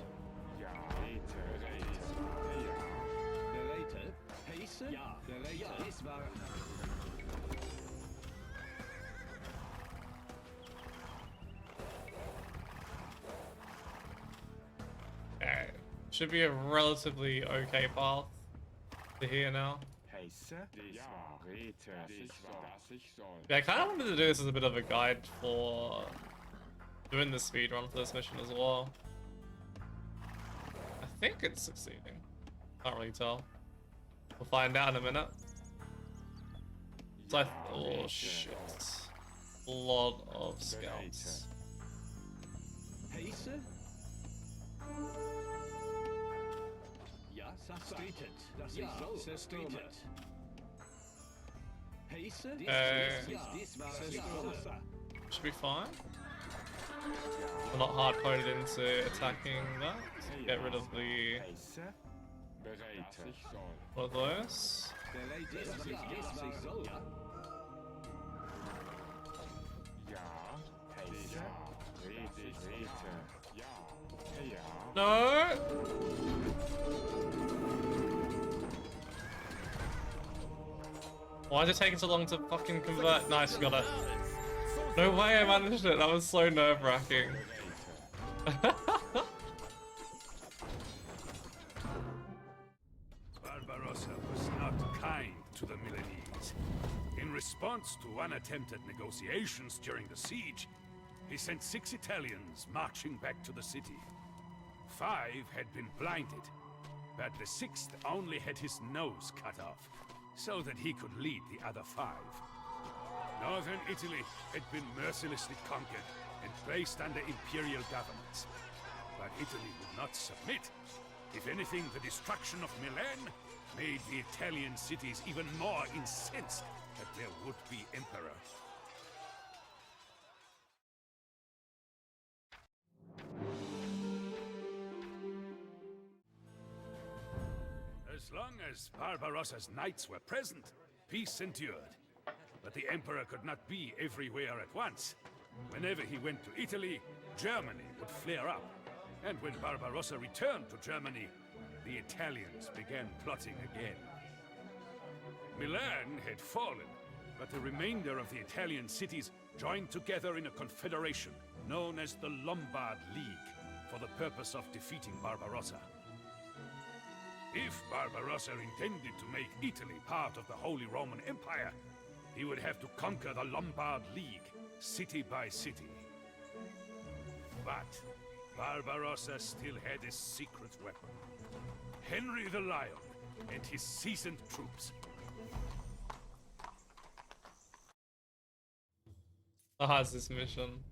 Okay. Should be a relatively okay path to here now. Yeah, I kind of wanted to do this as a bit of a guide for doing the speedrun for this mission as well. I think it's succeeding. Can't really tell. We'll find out in a minute. So oh shit. A lot of scouts. Should be fine. We're not hard coded into attacking that. Get rid of the one of those. No! Why is it taking so long to fucking convert? Nice, got it. No way I managed it, that was so nerve-wracking. Barbarossa was not kind to the Milanese. In response to unattempted negotiations during the siege, he sent 6 Italians marching back to the city. 5 had been blinded, but the 6th only had his nose cut off, so that he could lead the other 5. Northern Italy had been mercilessly conquered and placed under imperial governance. But Italy would not submit. If anything, the destruction of Milan made the Italian cities even more incensed that their would-be emperor. As long as Barbarossa's knights were present, peace endured. But the Emperor could not be everywhere at once. Whenever he went to Italy, Germany would flare up. And when Barbarossa returned to Germany, the Italians began plotting again. Milan had fallen, but the remainder of the Italian cities joined together in a confederation known as the Lombard League for the purpose of defeating Barbarossa. If Barbarossa intended to make Italy part of the Holy Roman Empire, he would have to conquer the Lombard League, city by city. But Barbarossa still had a secret weapon. Henry the Lion and his seasoned troops. Ah, it's this mission.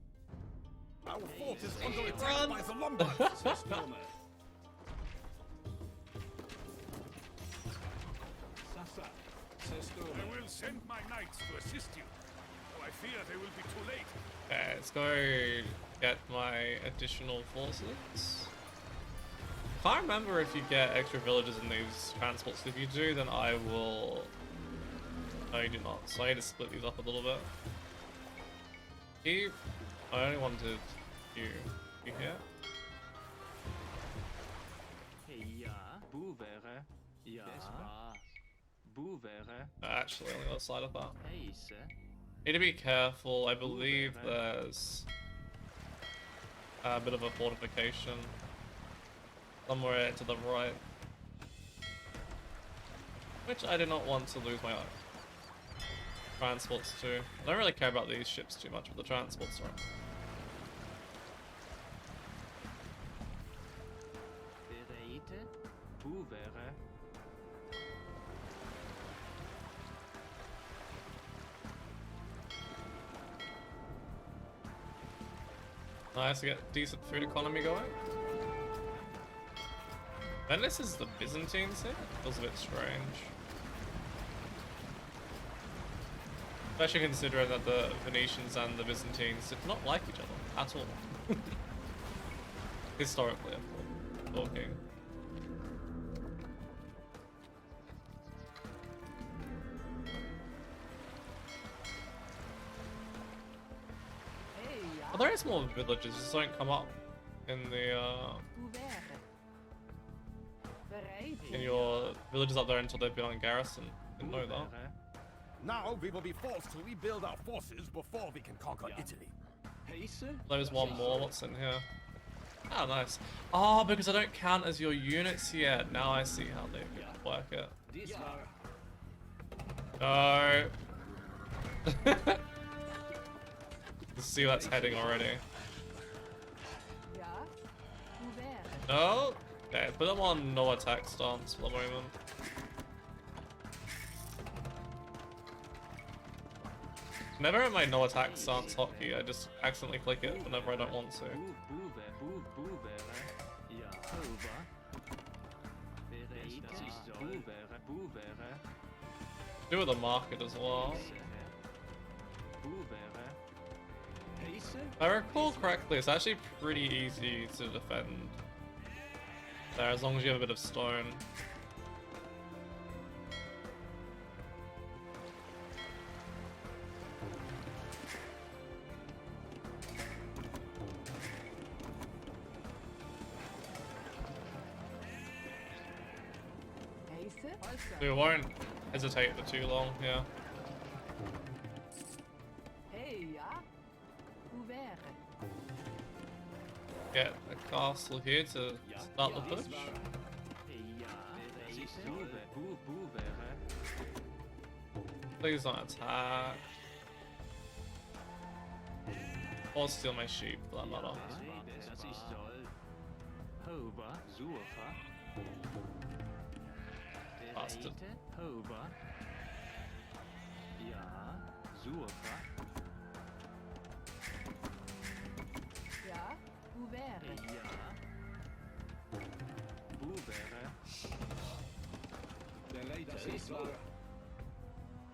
Our fort is under attack by the Lombards. I will send my knights to assist you. Though I fear they will be too late. Okay, let's go get my additional forces. Can't remember if you get extra villages in these transports. If you do, then I will... No, you do not. So I need to split these up a little bit. You... I only wanted you. You here? Ja, boevere. Ja, boevere. Actually, on the other side of that. Heise. Need to be careful. I believe there's a bit of a fortification somewhere to the right, which I do not want to lose my transports to. I don't really care about these ships too much, but the transports are. Bereite. Boevere. Nice to get decent food economy going. Then this is the Byzantines here. Feels a bit strange. Especially considering that the Venetians and the Byzantines did not like each other at all. Historically, of course, talking. Oh, there is more villages, just don't come up in the in your villages up there until they've been on garrison. Didn't know that. Now we will be forced to rebuild our forces before we can conquer Italy. Heise. There's one more. What's in here? Oh, nice. Oh, because I don't count as your units yet. Now I see how they work it. No. See that's heading already. No. Okay, put them on no attack stance for the moment. Never in my no attack stance hotkey, I just accidentally click it whenever I don't want to. Do with the market as well. If I recall correctly, it's actually pretty easy to defend there as long as you have a bit of stone. We won't hesitate for too long, yeah. Get a castle here to start the push. Please don't attack. Or steal my sheep, for that matter. Bastard.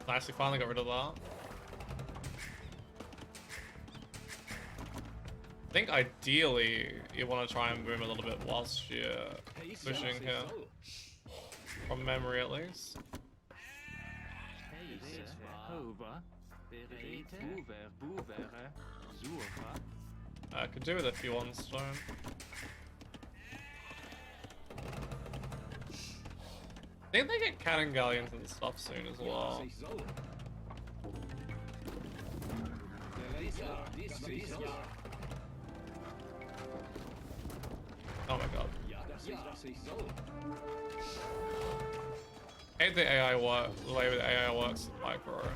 Nice, we finally got rid of that. I think ideally you want to try and boom a little bit whilst you're pushing here. From memory at least. I could do with a few on stone. I think they get cannon galleons and stuff soon as well. Oh my god. I hate the AI work, the way the AI works with micro.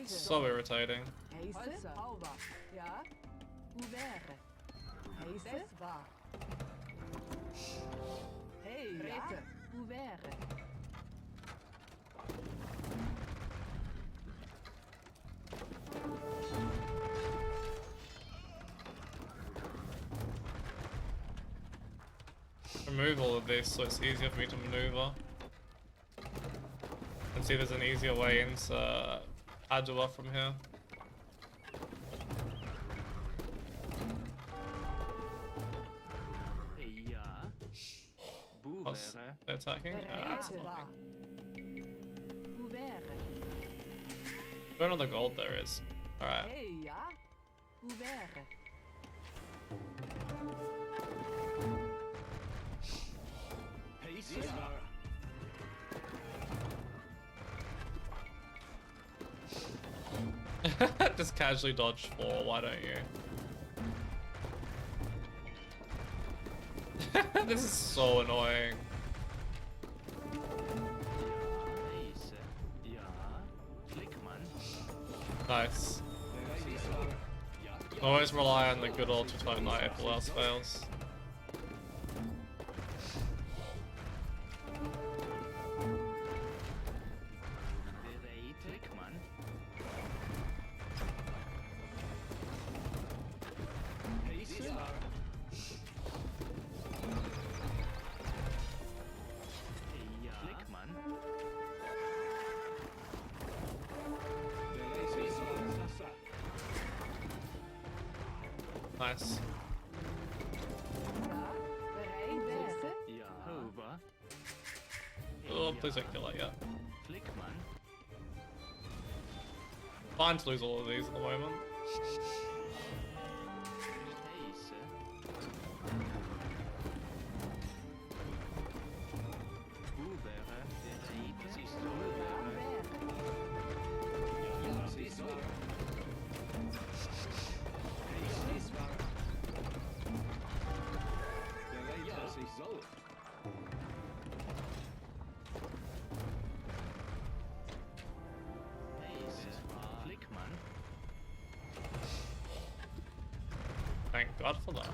So irritating. Remove all of this so it's easier for me to maneuver. and see if there's an easier way into Padua from here. Ja. What's Boevere. they're attacking? That's Bereit annoying. war. Ouvert. Burn all the gold there is. Alright. Hey, ja. Ouvert. Just casually dodge 4, why don't you? This is so annoying. Heise. Ja. Flickman. Nice. Always rely on the good old Teutonic Knight if all else fails. Bereit. Flickman. Ja. Flickman. Nice. Ja. Bereit. Ja. Over. Oh, please don't kill that yet. Flickman. Fine to lose all of these at the moment. Heise. Boevere. Bereit. Precies Flickman. Thank God for that.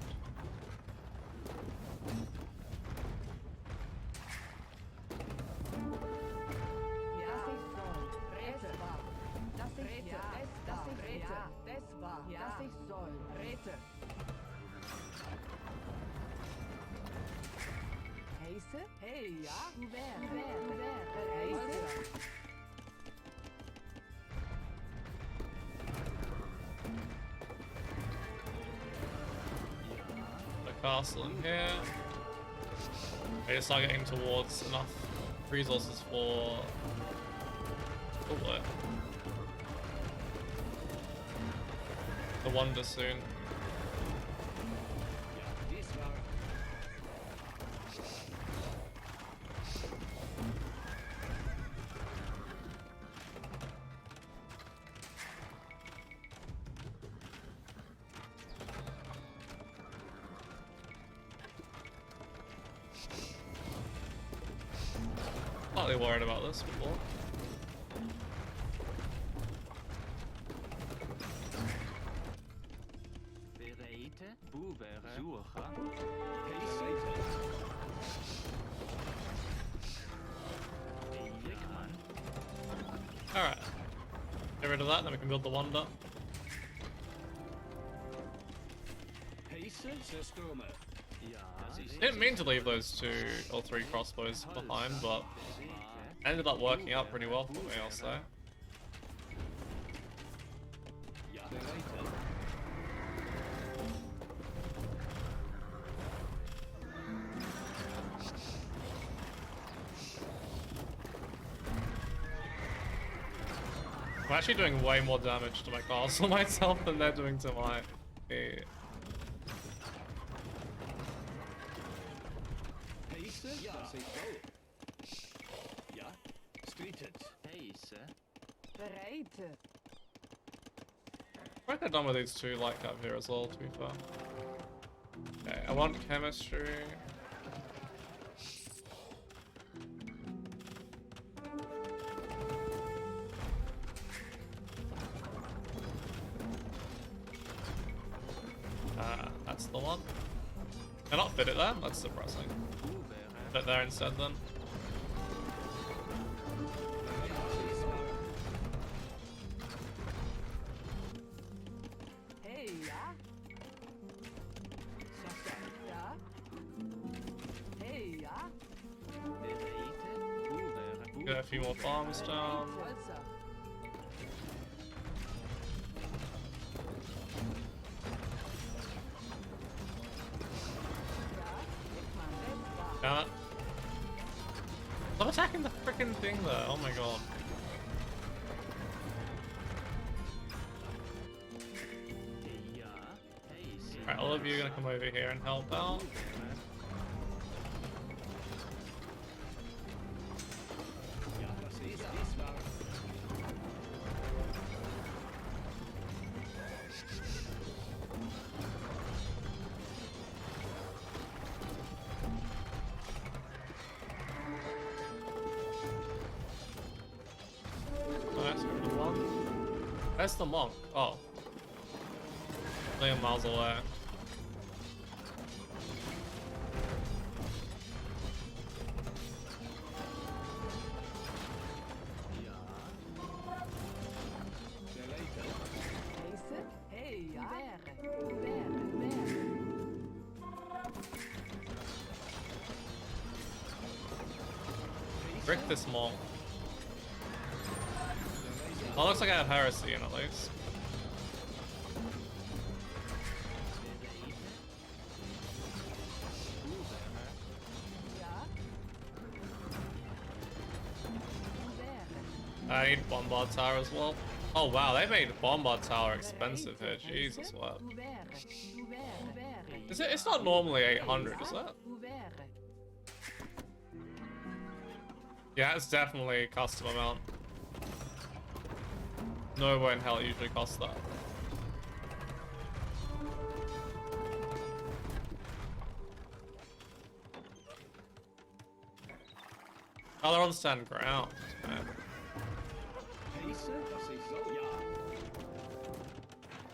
Ja. Das ist soll. Rette war. Das ist ja. Das ist rette. Das war. Das ist soll. Rette. Heise? Hey, ja. Ouvert. Ouvert. Heise? The castle in here. I just start getting towards enough resources for. Oh, what? The wonder soon. Slightly worried about this before. Bereit. Boevere. Suche. Flickman. Alright. Get rid of that, then we can build the wonder. Ja. Didn't mean to leave those 2 or 3 crossbows behind, but ended up working out pretty well for me, I'll say. I'm actually doing way more damage to my castle myself than they're doing to my... Heise. Bereit. I think I'm done with these 2 light cap here as well, to be fair. Okay, I want chemistry. That's the one. Cannot fit it there? That's depressing. Boevere. Put it there instead then. Hey, ja. Ja. Hey, ja. Bereit. Boevere. a few more farms down. Holzer. Damn it. Stop attacking the freaking thing there. Oh my god. Alright, all of you are gonna come over here and help out. Where's the monk? Oh. A million miles away. Hey, ja. Frick this monk. Oh, looks like I have heresy in at least. I need Lombard Tower as well. Oh wow, they made Lombard Tower expensive here. Jesus, what? Is it? It's not normally 800, is that? Yeah, it's definitely a custom amount. No way in hell it usually costs that. Oh, they're on stand ground, man.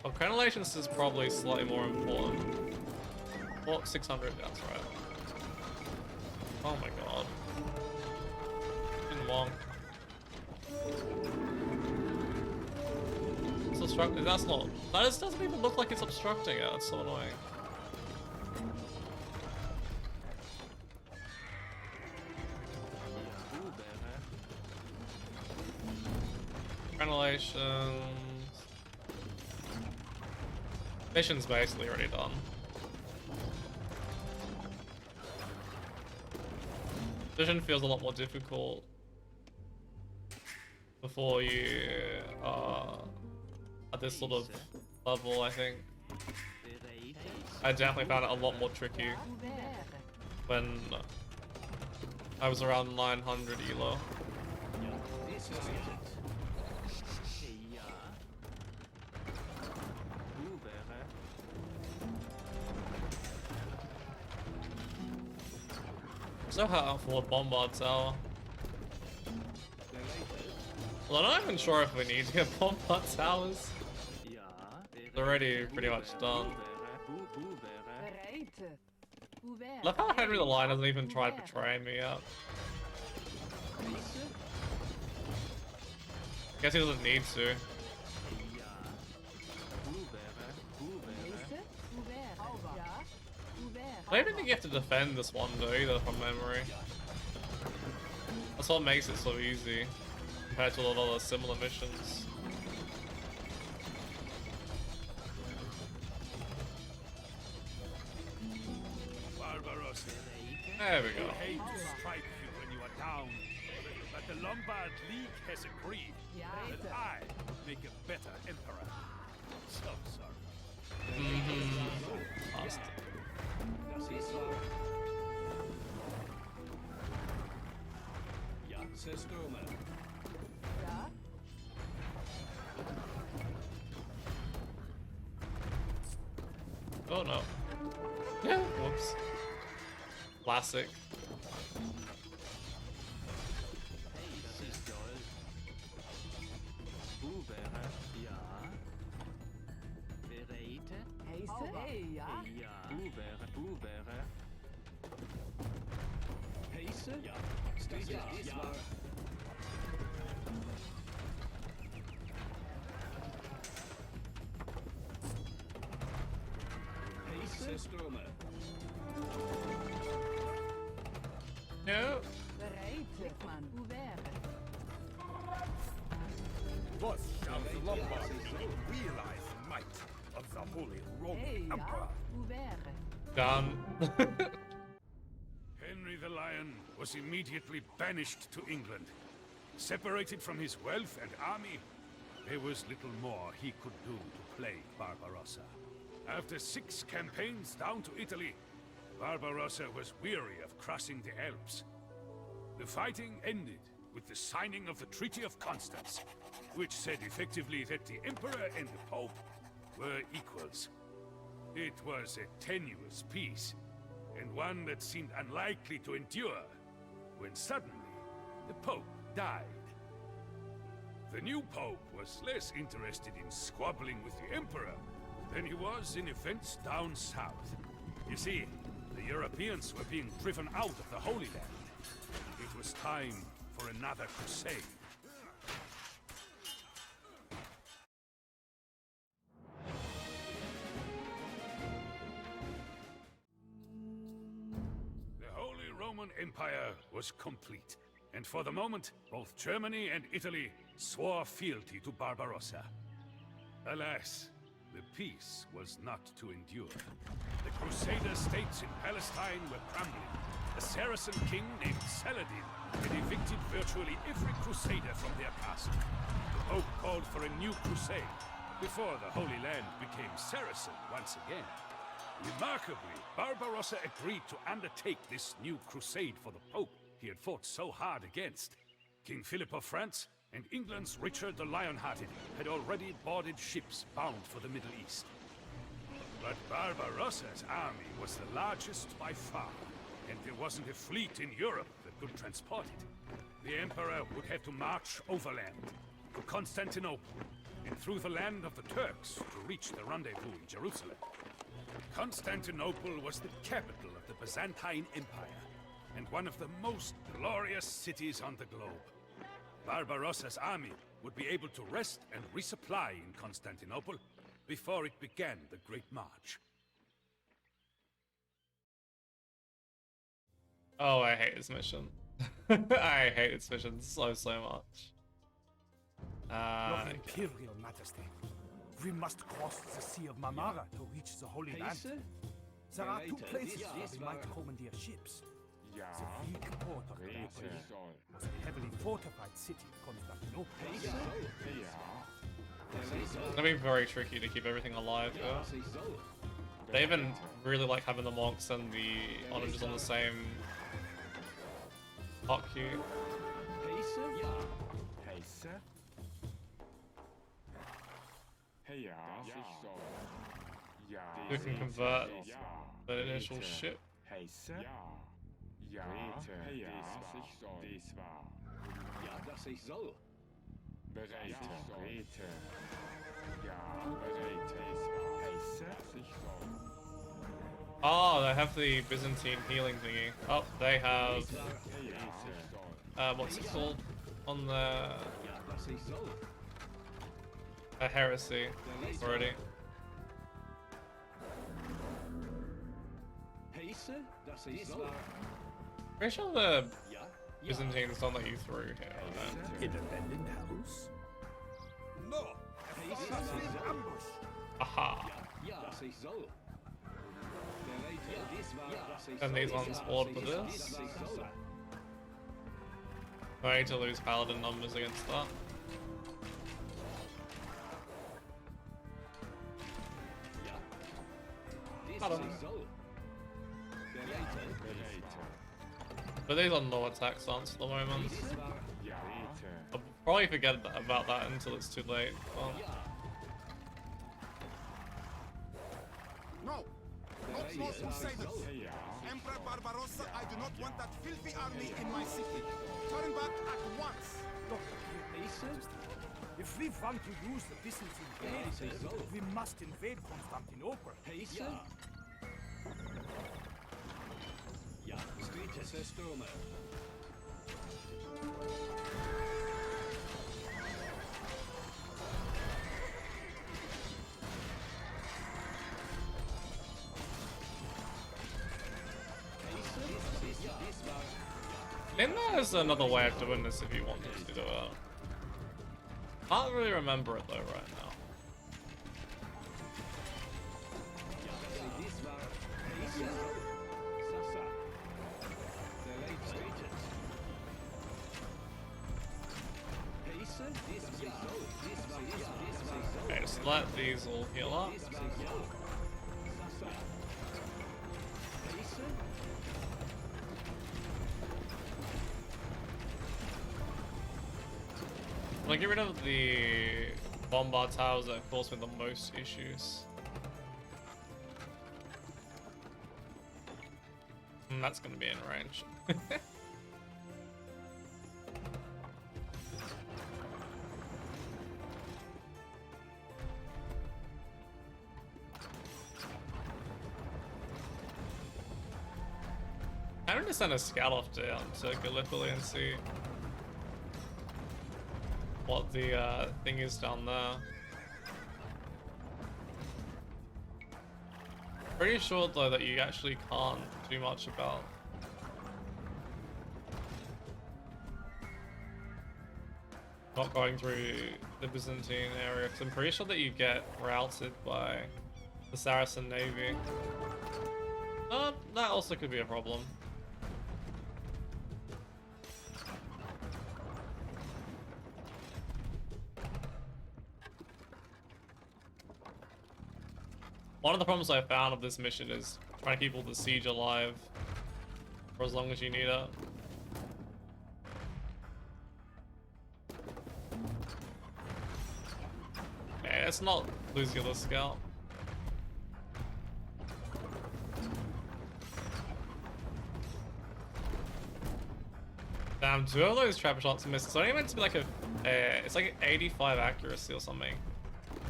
Oh, crenellations is probably slightly more important. Oh, 600, that's right. Oh my god. Been long. It's obstructing. That's not. That doesn't even look like it's obstructing it. That's so annoying. Crenellations. Mission's basically already done. Vision feels a lot more difficult before you at this sort of level, I think. I definitely found it a lot more tricky when I was around 900 elo. So hard for Lombard Tower. Well, I'm not even sure if we need to get Lombard Towers. It's already pretty much done. Love how Henry the Lion hasn't even tried betraying me yet. Guess he doesn't need to. I don't even think you have to defend this one though, either from memory. That's what makes it so easy compared to a lot of other similar missions. Barbarossa. There we go. I hate to strike you when you are down, but the Lombard League has agreed that I make a better emperor. So sorry. Lost. Oh no. Yeah, whoops. Classic. No. Bereid, man. Ouvert. Thus shall the Lombard League realize the might of the Holy Roman Emperor. Done. Henry the Lion was immediately banished to England. Separated from his wealth and army, there was little more he could do to plague Barbarossa. After 6 campaigns down to Italy, Barbarossa was weary of crossing the Alps. The fighting ended with the signing of the Treaty of Constance, which said effectively that the Emperor and the Pope were equals. It was a tenuous peace, and one that seemed unlikely to endure, when suddenly the Pope died. The new Pope was less interested in squabbling with the Emperor than he was in events down south. You see, the Europeans were being driven out of the Holy Land. It was time for another crusade. The Holy Roman Empire was complete, and for the moment, both Germany and Italy swore fealty to Barbarossa. Alas, the peace was not to endure. The Crusader states in Palestine were crumbling. A Saracen king named Saladin had evicted virtually every Crusader from their castle. The Pope called for a new crusade, before the Holy Land became Saracen once again. Remarkably, Barbarossa agreed to undertake this new crusade for the Pope he had fought so hard against. King Philip of France and England's Richard the Lionhearted had already boarded ships bound for the Middle East. But Barbarossa's army was the largest by far, and there wasn't a fleet in Europe that could transport it. The Emperor would have to march overland to Constantinople and through the land of the Turks to reach the rendezvous in Jerusalem. Constantinople was the capital of the Byzantine Empire and one of the most glorious cities on the globe. Barbarossa's army would be able to rest and resupply in Constantinople before it began the Great March. Oh, I hate this mission. I hate this mission so much. Your Imperial Majesty, we must cross the Sea of Marmara to reach the Holy Land. There are 2 places where we might commandeer ships. The weak port of Gallipoli was the heavily fortified city of Constantinople. It's gonna be very tricky to keep everything alive here. They even really like having the monks and the onagers on the same hot queue. Who can convert the initial ship? Oh, they have the Byzantine healing thingy. Oh, they have what's it called on the a heresy already. Pretty sure the Byzantines don't let you through here. In a abandoned house? No! Ambush! Aha! And these ones board for this. I need to lose paladin numbers against that. But these are no attack stance at the moment. I'll probably forget about that until it's too late. Well, No! Not more Crusaders! Emperor Barbarossa, I do not want that filthy army in my city. Turn back at once! Look, if we want to use the Byzantine blade, we must invade Constantinople. then there's another way of doing this if you wanted to do it. Can't really remember it though right now. Okay, just let these all heal up. I'm gonna get rid of the Lombard towers that cause me the most issues. And that's gonna be in range. I'm gonna send a scout off down to Gallipoli and see what the thing is down there. Pretty sure though that you actually can't do much about not going through the Byzantine area, because I'm pretty sure that you get routed by the Saracen navy. That also could be a problem. One of the problems I found of this mission is trying to keep all the siege alive for as long as you need it. Okay, let's not lose the other scout. Damn, 2 of those trap shots missed. It's only meant to be like it's like 85 accuracy or something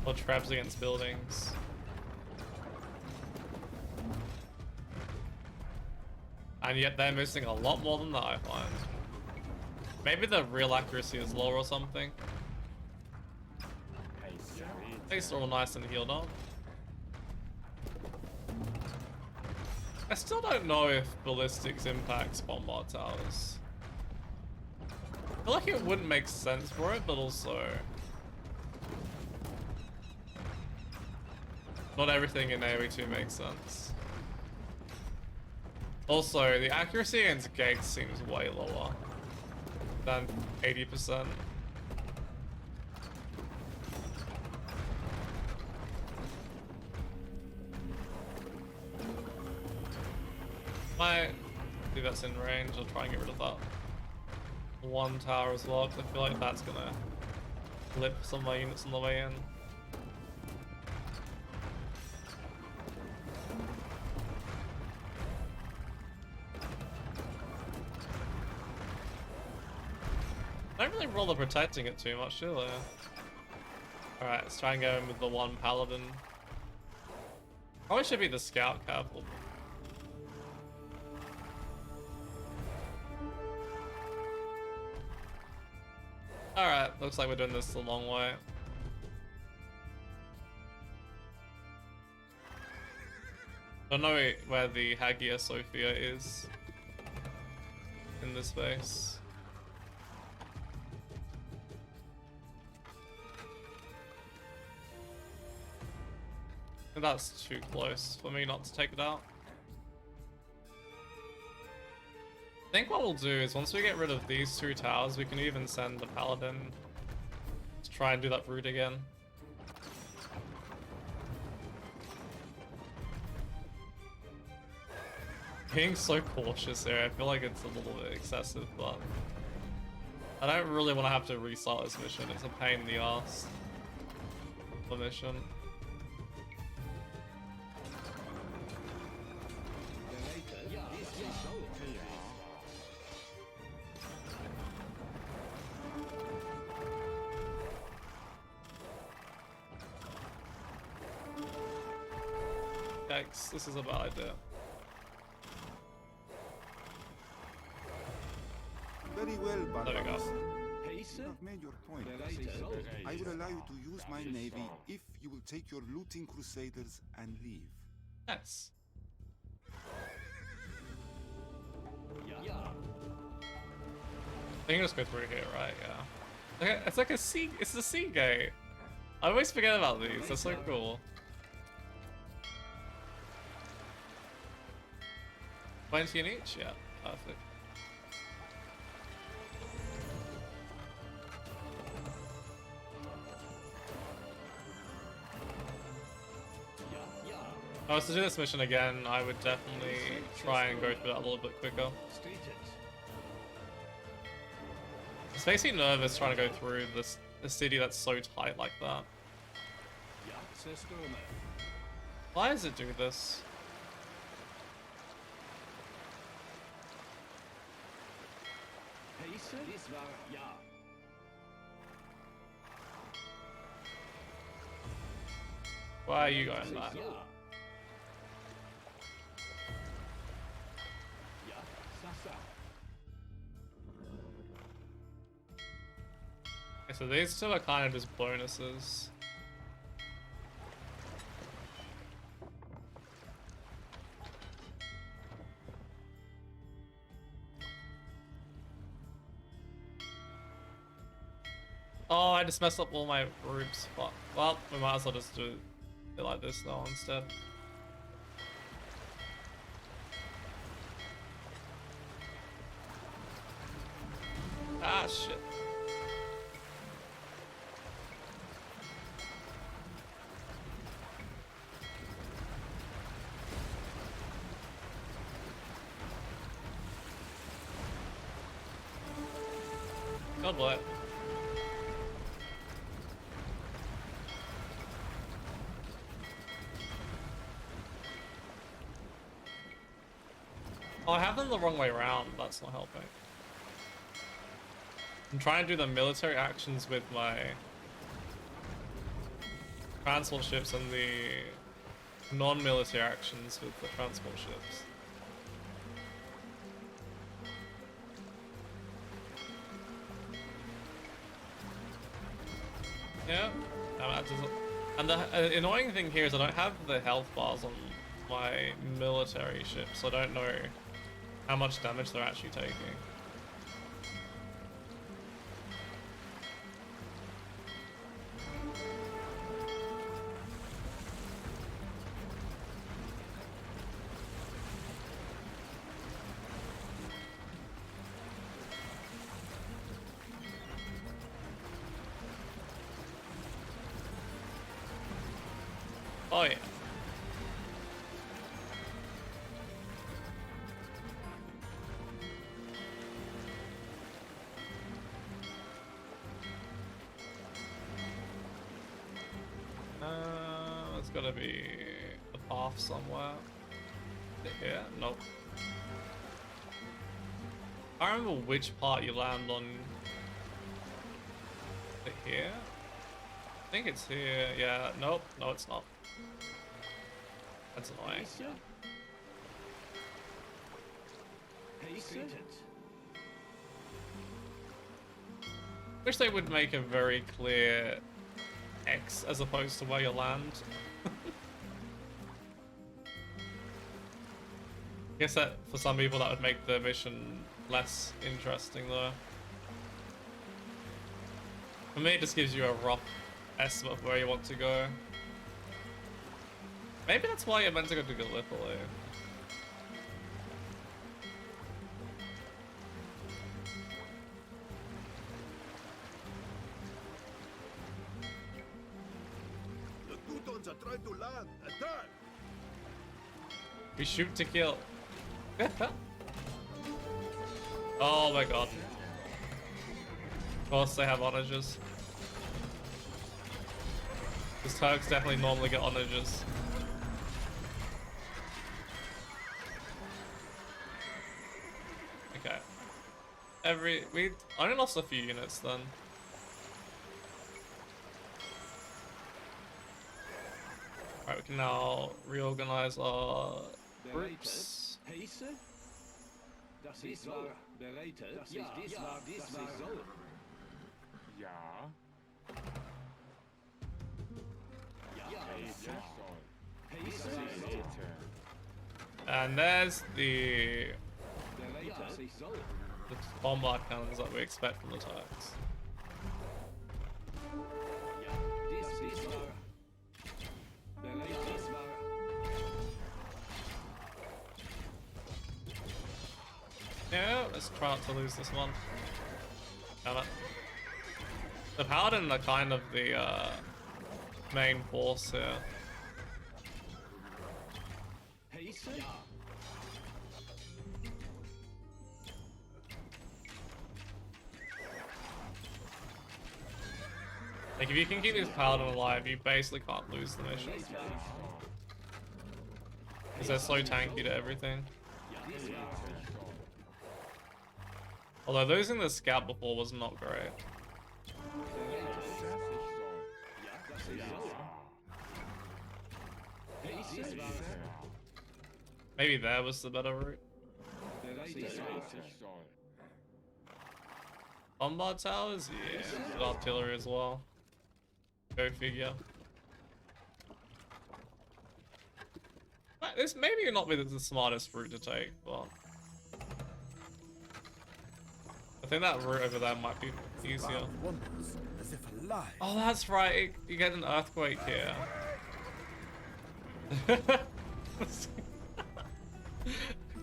for traps against buildings. And yet they're missing a lot more than that, I find. Maybe the real accuracy is lower or something. They're all nice and healed up. I still don't know if ballistics impacts Lombard towers. I feel like it wouldn't make sense for it, but also not everything in AoE 2 makes sense. Also, the accuracy against gates seems way lower than 80%. Might do that's in range. I'll try and get rid of that one tower as well, because I feel like that's gonna flip some of my units on the way in. I don't really bother protecting it too much, do they? Alright, let's try and go in with the one paladin. Probably should be the scout careful. Alright, looks like we're doing this the long way. Don't know where the Hagia Sophia is in this base. That's too close for me not to take it out. I think what we'll do is once we get rid of these 2 towers, we can even send the paladin to try and do that route again. Being so cautious here, I feel like it's a little bit excessive, but I don't really want to have to restart this mission. It's a pain in the ass. The mission. Yikes, this is a bad idea. Very well, There we go. Barbarossa. You have made your point. I will allow you to use my navy if you will take your looting crusaders and leave. Yes. I think just go through here, right? Yeah. Okay, it's like a sea. It's the sea gate. I always forget about these. They're so cool. 20 in each? Yeah, perfect. If I was to do this mission again, I would definitely try and go through that a little bit quicker. It makes me nervous trying to go through this a city that's so tight like that. Why does it do this? Why are you going back? Okay, so these two are kind of just bonuses. Oh, I just messed up all my groups. Fuck. Well, we might as well just do it like this though instead. Ah, shit. God bless. Oh, I have them the wrong way around. That's not helping. I'm trying to do the military actions with my transport ships and the non-military actions with the transport ships. Yeah, and the annoying thing here is I don't have the health bars on my military ships, so I don't know how much damage they're actually taking. Oh yeah. There's gotta be a path somewhere. Is it here? Nope. I don't remember which part you land on. Is it here? I think it's here. Yeah, nope. No, it's not. That's annoying. Wish they would make a very clear X as opposed to where you land. I guess that for some people that would make the mission less interesting though. For me it just gives you a rough estimate of where you want to go. Maybe that's why you're meant to go to Gallipoli. The Teutons are trying to land. Attack! We shoot to kill. Oh my god. Of course they have onages. Because Turks definitely normally get onages. Okay. We only lost a few units then. Alright, we can now reorganize our groups. And there's the bombard cannons that we expect from the Turks. Let's try not to lose this one. Damn it. The Paladin are kind of the main force here. Like, if you can keep this Paladin alive, you basically can't lose the mission. Because they're so tanky to everything. Although losing the Scout before was not great. Maybe that was the better route. Lombard towers? Yeah, good artillery as well. Go figure. This maybe not be the smartest route to take, but I think that route over there might be easier. As if alive. Oh, that's right. You get an earthquake here. I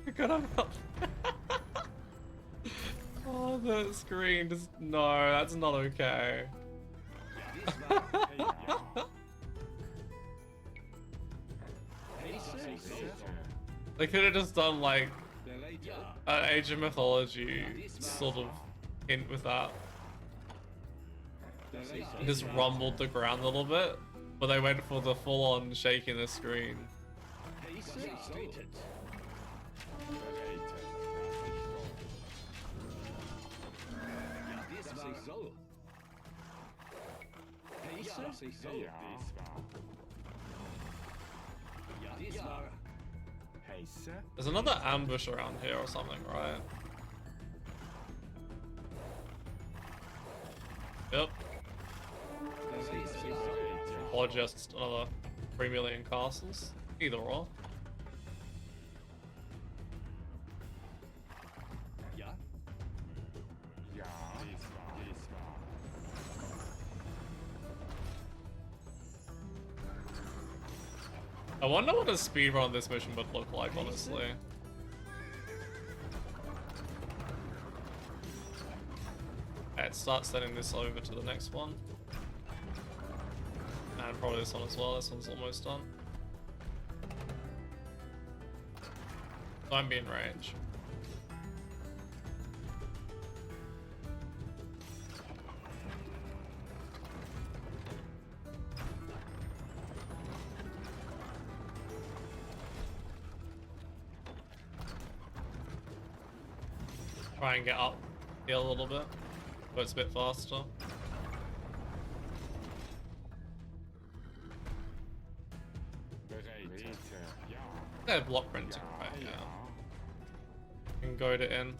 forgot about that. Oh, the screen just no. That's not okay. They could have just done like an Age of Mythology sort of hint with that. Just rumbled the ground a little bit, but they went for the full-on shaking the screen. There's another ambush around here or something, right? Yep. Or just another 3 million castles. Either or. I wonder what a speedrun this mission would look like, honestly. Let's start sending this over to the next one. And probably this one as well. This one's almost done. Don't be in range. Try and get up here a little bit, but it's a bit faster. They're block printing right now. Can go to in.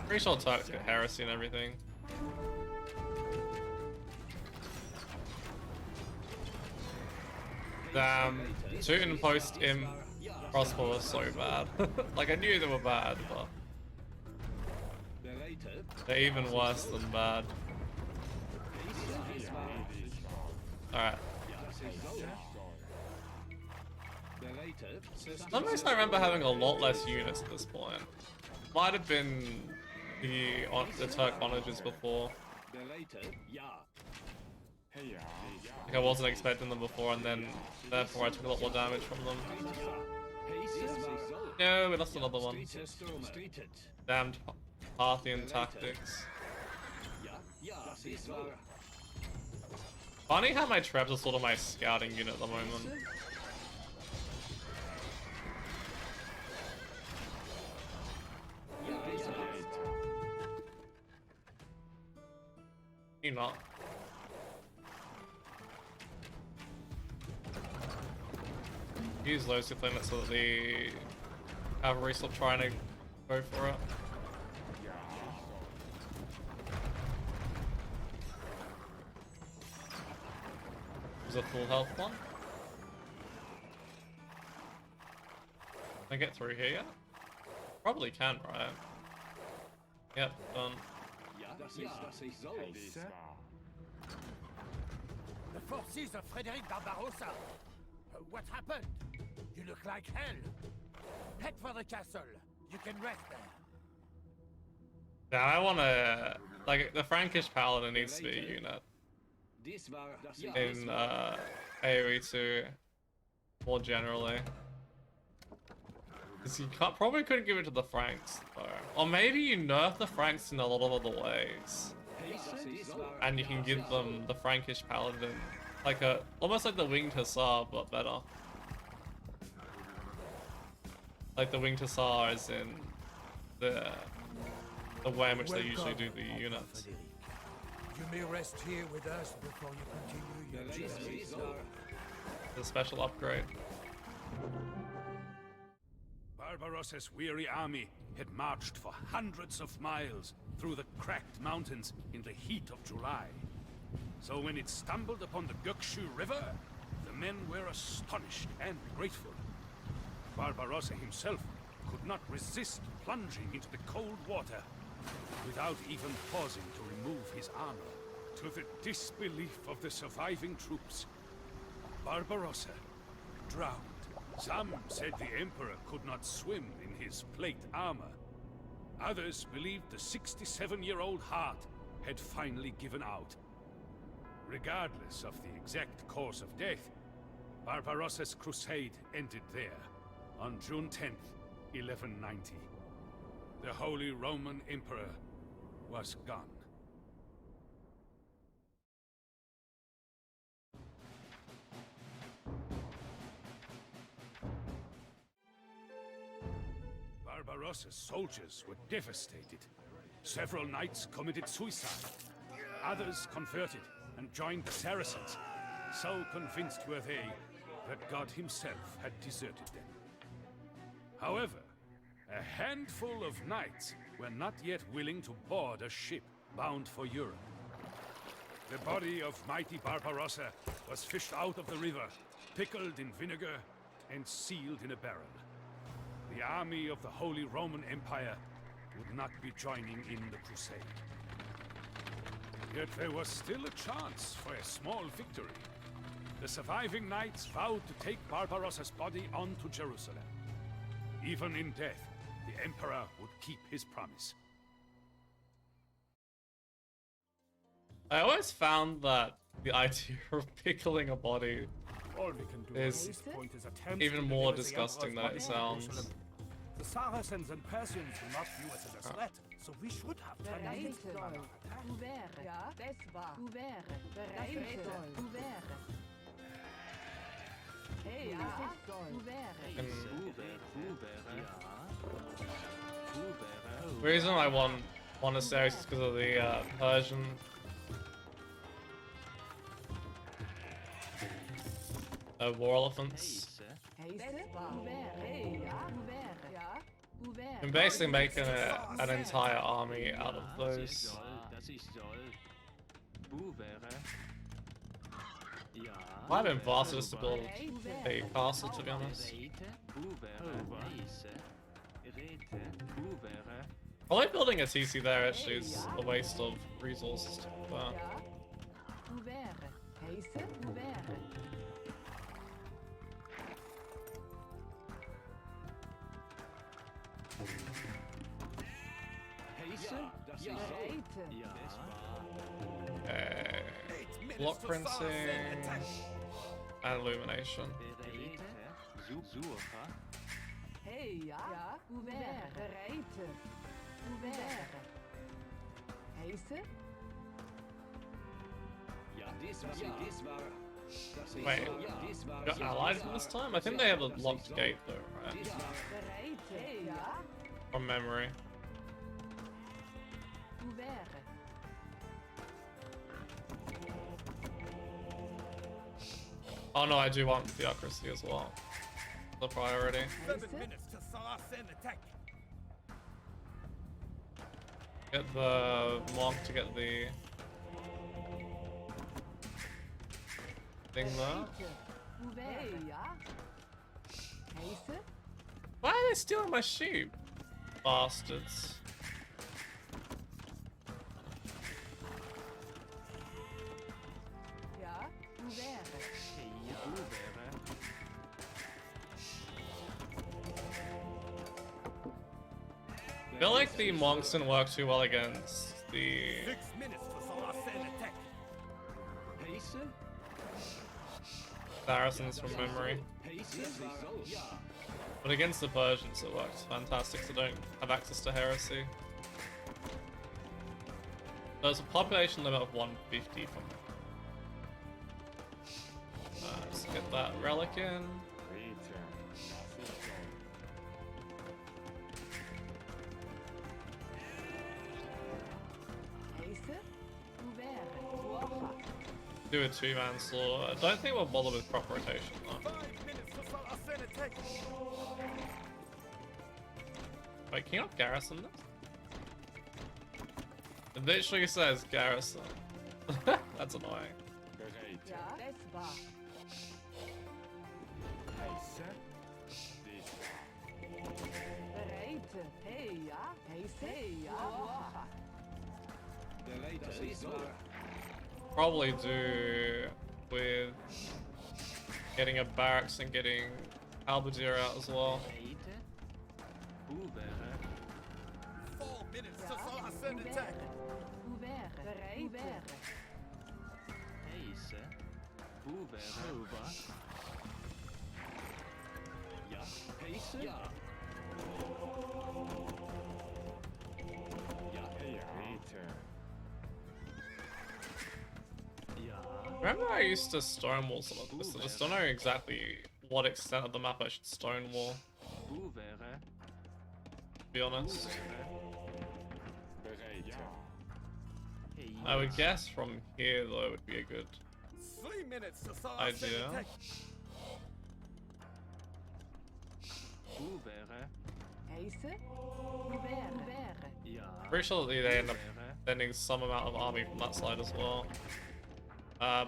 Pretty sure Turks get heresy and everything. Damn, Teuton post im crossbow was so bad. Like, I knew they were bad, but they're even worse than bad. Alright. For some reason I remember having a lot less units at this point. Might have been the Turk onages before. Like, I wasn't expecting them before, and then therefore I took a lot more damage from them. No, we lost another one. Damned Parthian tactics. Funny how my traps are sort of my scouting unit at the moment. You not. Use those two planets so that the cavalry stop trying to go for it. Is a full health one? Can I get through here yet? Probably can, right? Yep, done. The forces of Frederick Barbarossa. What happened? You look like hell. Head for the castle. You can rest there. Yeah, I wanna like the Frankish Paladin needs to be a unit in AoE 2 more generally. Because you probably couldn't give it to the Franks though. Or maybe you nerf the Franks in a lot of other ways. And you can give them the Frankish Paladin, like almost like the Winged Hussar, but better. Like the Winged Hussar is in the way in which they usually do the units. You may rest here with us before you continue your journey. The special upgrade. Barbarossa's weary army had marched for hundreds of miles through the cracked mountains in the heat of July. So when it stumbled upon the Gökshu River, the men were astonished and grateful. Barbarossa himself could not resist plunging into the cold water without even pausing to remove his armor. To the disbelief of the surviving troops, Barbarossa drowned. Some said the Emperor could not swim in his plate armor. Others believed the 67-year-old heart had finally given out. Regardless of the exact cause of death, Barbarossa's crusade ended there, on June 10th, 1190. The Holy Roman Emperor was gone. Barbarossa's soldiers were devastated. Several knights committed suicide. Others converted and joined the Saracens. So convinced were they that God himself had deserted them. However, a handful of knights were not yet willing to board a ship bound for Europe. The body of mighty Barbarossa was fished out of the river, pickled in vinegar, and sealed in a barrel. The army of the Holy Roman Empire would not be joining in the crusade. Yet there was still a chance for a small victory. The surviving knights vowed to take Barbarossa's body on to Jerusalem. Even in death, the Emperor would keep his promise. I always found that the idea of pickling a body All we can do is at this point is attempt even to more deliver the disgusting than Emperor's it body to sounds. Jerusalem. The Saracens and Persians do not view it as a threat, so we should have 10 minutes to plan our attack. Ouvert. Ja, das war. Ouvert. Bereit. Ouvert. Hey, ja. Ouvert. The reason I want a series is because of the Persian war elephants. I'm basically making an entire army out of those. Might have been faster just to build a castle, to be honest. Probably building a TC there actually is a waste of resources. But block printing and illumination. Hey, ja. Ouvert. Bereit. Ouvert. Heiße? Wait, got allied for this time? I think they have a locked gate though, right? Bereit. Hey, ja. From memory. Ouvert. Oh no, I do want theocracy as well. The priority. 7 minutes to Saracen attack. Get the monk to get the thing there. Hey, ja. Heiße? Why are they stealing my sheep? Bastards. Ja. Ouvert. I feel like the monks didn't work too well against the 6 minutes for Saracen attack. Saracens from memory. But against the Persians it worked fantastic, so don't have access to heresy. There's a population limit of 150 from let's get that relic in. Do a 2-man slaughter. I don't think we'll bother with crop rotation though. 5 minutes for Saracen attack. Wait, can you not garrison this? It literally says garrison. That's annoying. Probably do with getting a barracks and getting Halberdier out as well. 4 minutes to Saracen attack. Remember I used to stonewall some of this, I just don't know exactly what extent of the map I should stonewall, to be honest. I would guess from here though would be a good 3 minutes to Saracen idea. attack. Pretty sure that they end up sending some amount of army from that side as well.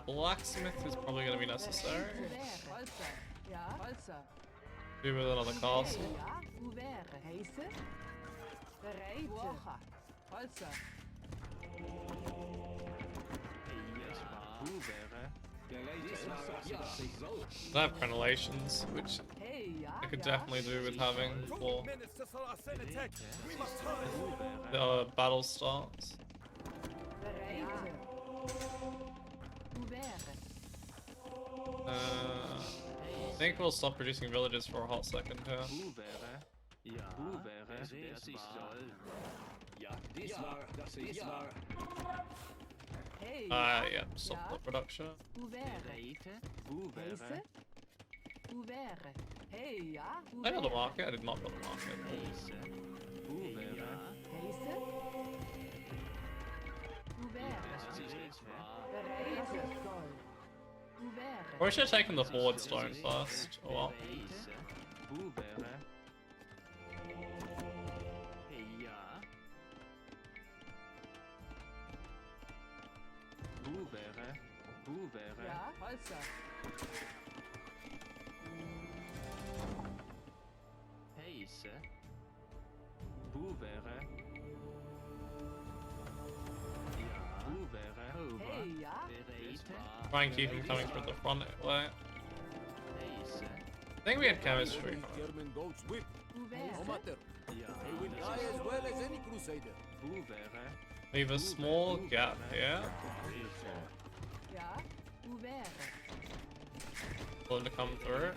Blacksmith is probably going to be necessary. Do with another castle. I have crenellations, which I could definitely do with having 4 before minutes to Saracen attack. We must hurry. the battle starts. I think we'll stop producing villages for a hot second here. Yeah, stop the production. I built a market? I did not build a market. Or I should have taken the forward stone first. Oh well. Try and keep him coming through the front way. I think we had chemistry. German goats whip. No matter. They will die as well as any crusader. Leave a small gap here. For them to come through.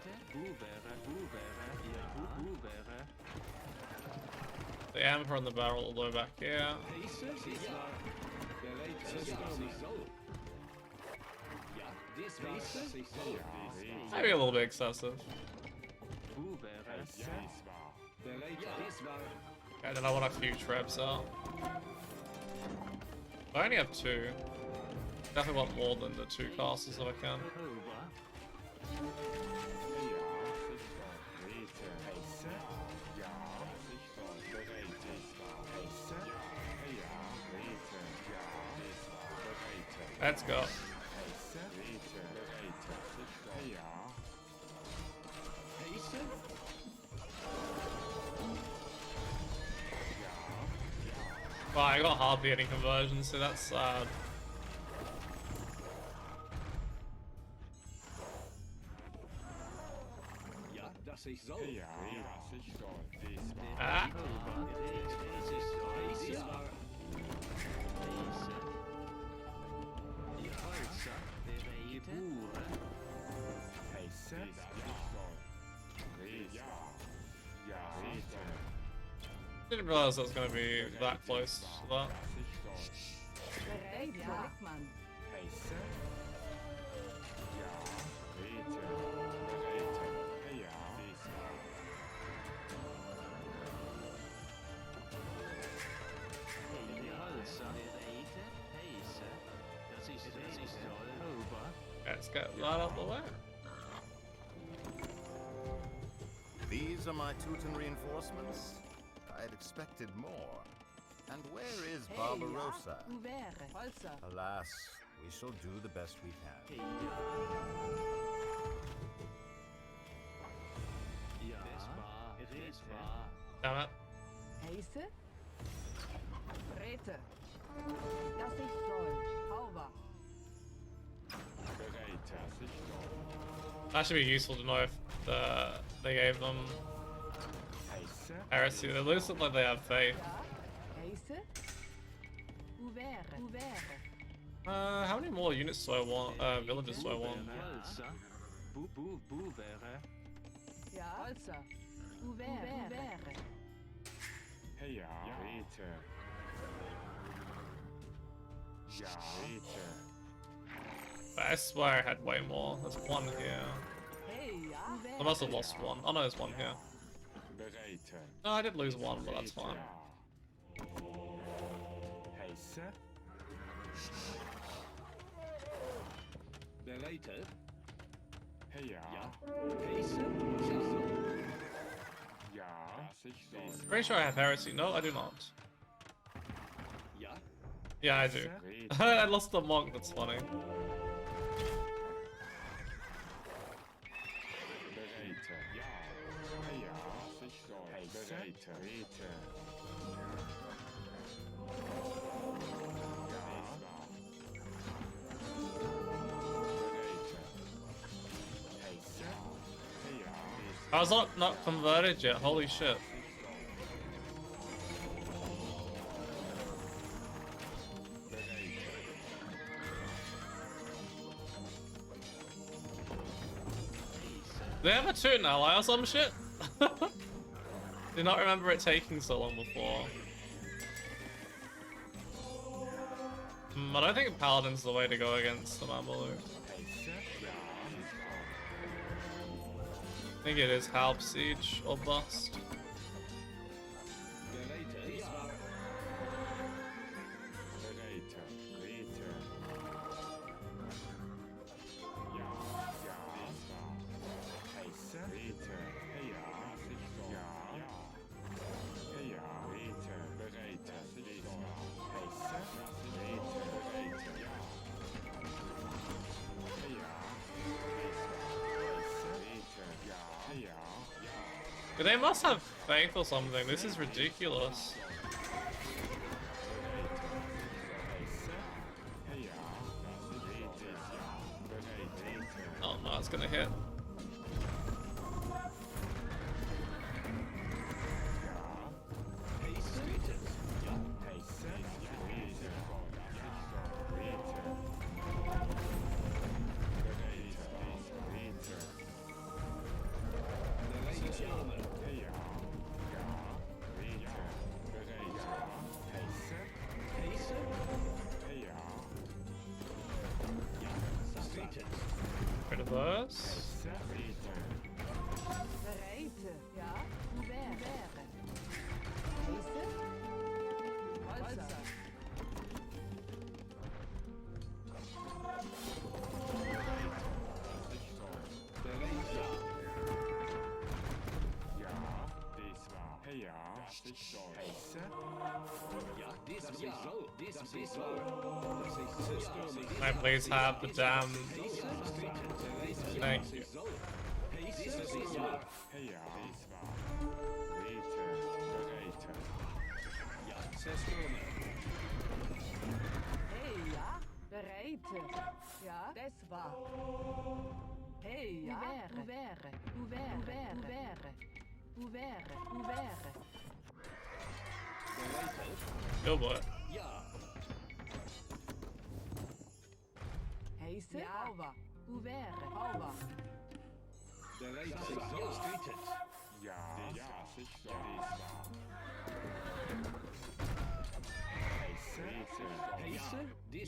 The Emperor and the barrel all the way back here. Maybe a little bit excessive. Okay, then I want a few traps out. I only have 2. Definitely want more than the 2 castles if I can. Let's go. Wow, I got hardly any conversions, so that's sad. Das ich soll. Ja, das ich soll. Ah. Das ich soll. Dies war... Diese. Die Holzer. Die Bure. Heiße? Didn't realize that was gonna be that close to that. Bereit, ja. Mann. Heiße? Die Holzer. Bereite. Heiße. Das ich soll. Ober. Let's get that out of the way. These are my Teuton reinforcements? I'd expected more. And where is Barbarossa? Ouvert. Holzer. Alas, we shall do the best we can. Ja. Das war. Damn it. Heiße? Rete. Das ich soll. Hauber. That should be useful to know if they gave them heresy. They at least look like they have faith. Ja. Heiße? Ouvert. Ouvert. How many more units do I want? Villages do I want? Holzer. Buvere. Ja. Holzer. Ouvert. Ouvert. But I swear I had way more. There's one here. Hey, ja. I must have lost one. Oh no, there's one here. No, I did lose one, but that's fine. Bereite. Ja. Heiße. Pretty sure I have heresy. No, I do not. Ja. Yeah, I do. I lost the monk. That's funny. I was not converted yet. Holy shit. They have a Teuton ally or some shit? Did not remember it taking so long before. I don't think Paladin's the way to go against the Mameluke. I think it is Halb Siege or Bust. They must have faith or something. This is ridiculous. Oh no, it's gonna hit. Rid of those. Bereite. Ja. Ouvert. Heiße? Holzer. Can I please have the damn... Thank you. Hey, ja. Bereite. Ja. Das war. Hey, ja. Ouvert. Go boy. Heise. Over. Ouvert. Over.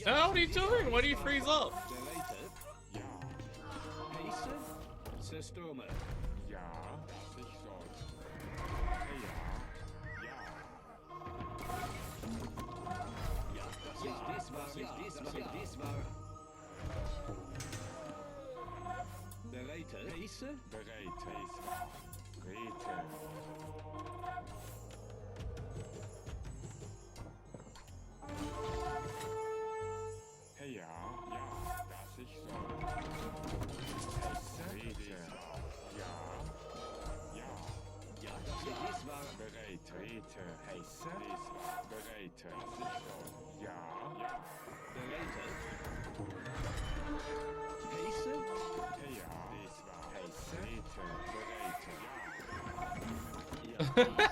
Now what are you doing? Why do you freeze up?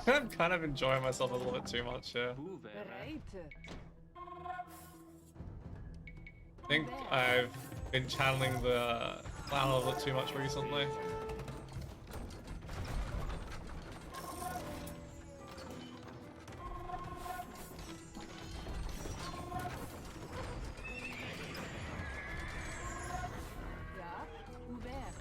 I'm kind of enjoying myself a little bit too much here. Bereit. I think I've been channeling the clown a little bit too much recently. Ja. Ouvert.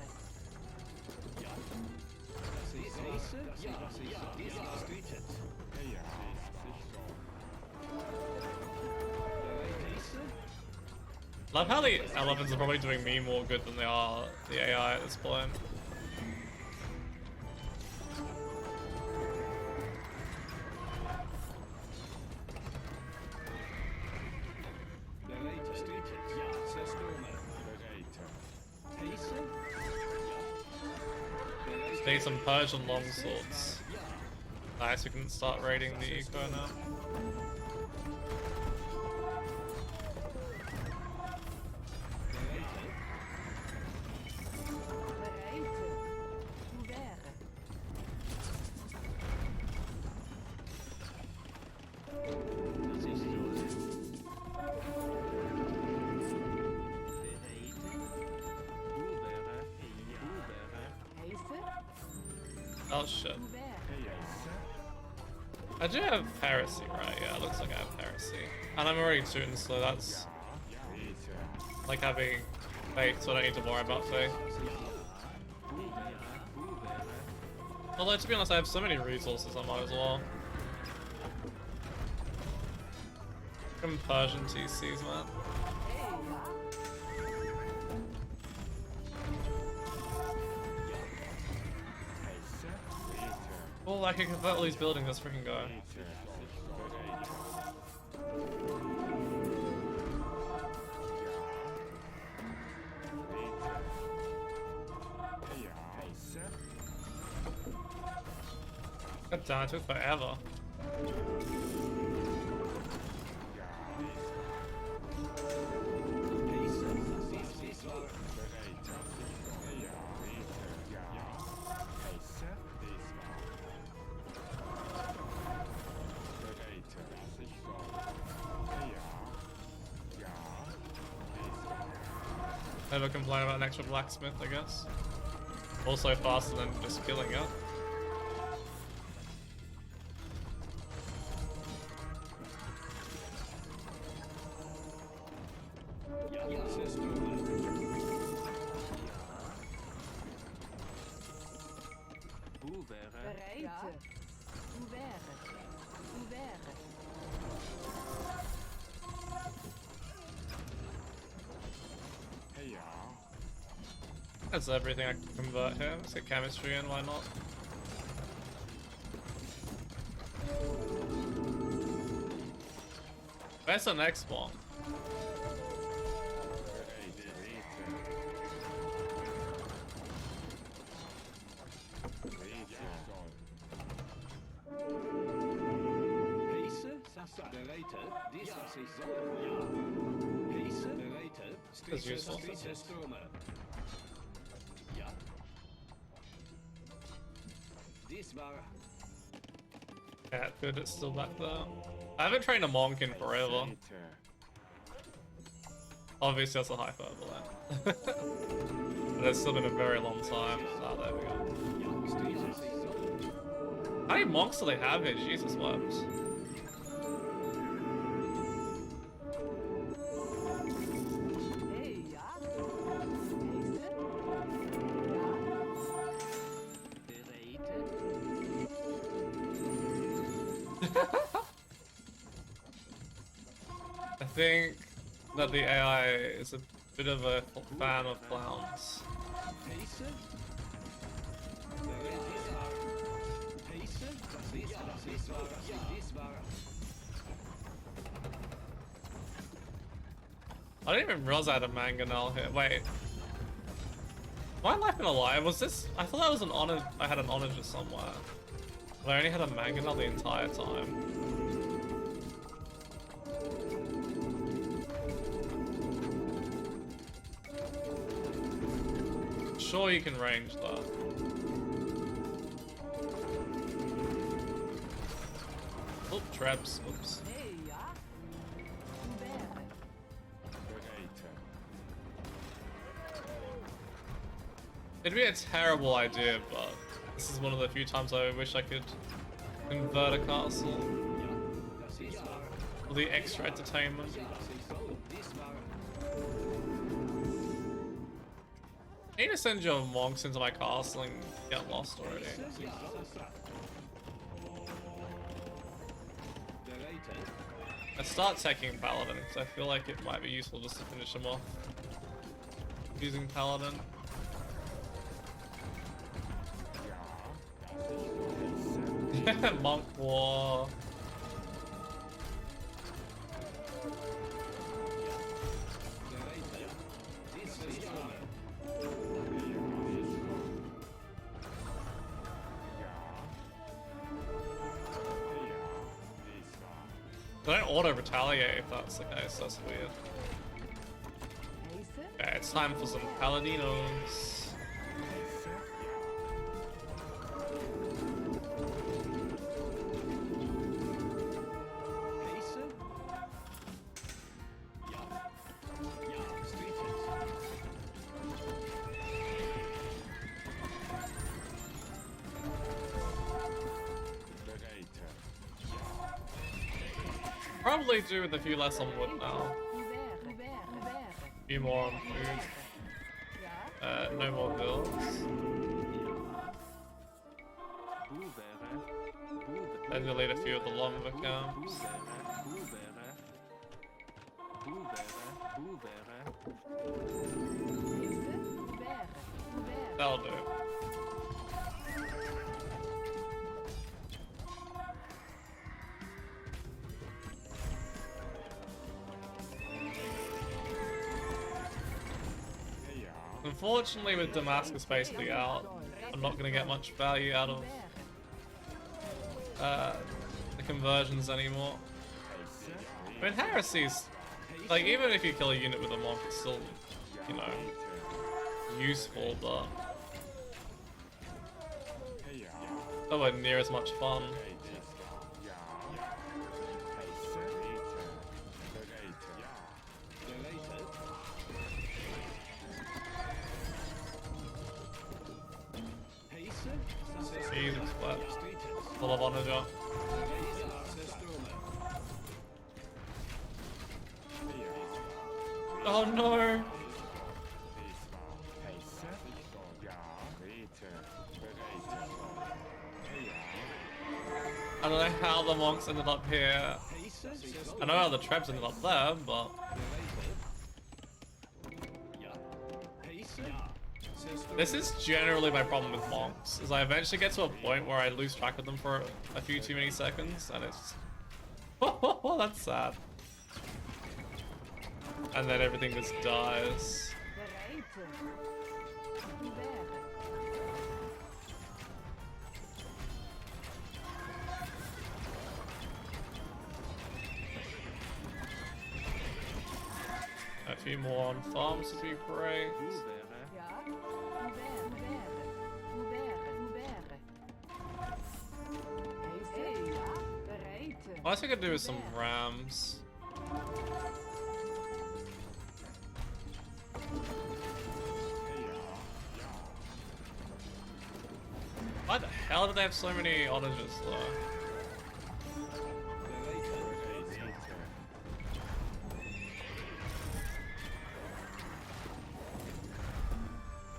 Love how the elephants are probably doing me more good than they are the AI at this point. Just need some Persian longswords. Nice, we can start raiding the eco now. Bereit. Ouvert. Heise. Oh shit. Ouvert. I do have Heresy, right? Yeah, it looks like I have Heresy. And I'm already Teuton, so that's like having faith, so I don't need to worry about faith. Although, to be honest, I have so many resources, I might as well. From Persian TCs, man. Well, I can convert all these buildings, let's freaking go. God damn, it took forever. Never complain about an extra blacksmith, I guess. Also faster than just killing it. Bereit. Ouvert. Ouvert. That's everything I can convert here. Let's get chemistry in, why not? Where's the next one? That's useful. Yeah, good, it's still back there. I haven't trained a monk in forever. Obviously that's a hyperbole. But it's still been a very long time. Ah, there we go. How many monks do they have here? Jesus wept. Hey, ja. I think that the AI is a bit of a fan of clowns. I didn't even realize I had a mangonel here. Wait. My life been alive? Was this? I thought that was an honor. I had an onager somewhere. But I only had a mangonel the entire time. Sure, you can range that. Oh, traps. Oops. Hey, ja. It'd be a terrible idea, but this is one of the few times I wish I could convert a castle. For the extra entertainment. I need to send your monks into my castle and get lost already. I start taking Paladin because I feel like it might be useful just to finish him off using Paladin. Yeah, Monk War. They don't auto-retaliate if that's the case, that's weird. Okay, it's time for some Paladinos. Probably do with a few less on wood now. A few more on food. No more bills. Then delete a few of the lumber camps. That'll do. Unfortunately, with Damascus basically out, I'm not going to get much value out of the conversions anymore. I mean, heresies, like, even if you kill a unit with a monk, it's still, you know, useful, but nowhere near as much fun. Jesus, what? Full of onager. Oh no! I don't know how the monks ended up here. I know how the traps ended up there, but this is generally my problem with monks, is I eventually get to a point where I lose track of them for a few too many seconds, and it's... Oh, that's sad. And then everything just dies. A few more on farms would be great. I think I could do with some rams. Why the hell do they have so many onagers though?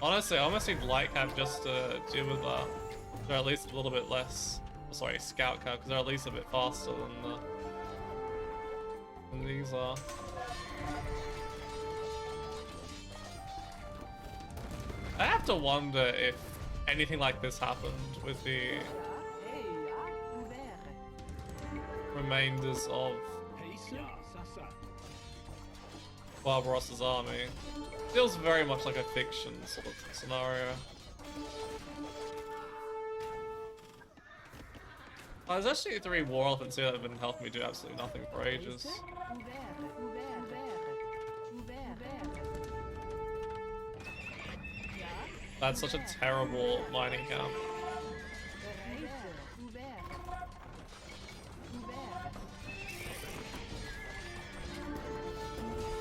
Honestly, I almost need light cap just to deal with that. They're at least a little bit less. Sorry, scout cap, because they're at least a bit faster than these are. I have to wonder if anything like this happened with the remainders of Barbarossa's army. Feels very much like a fiction sort of scenario. There's actually 3 war elephants here that have been helping me do absolutely nothing for ages. That's such a terrible mining camp.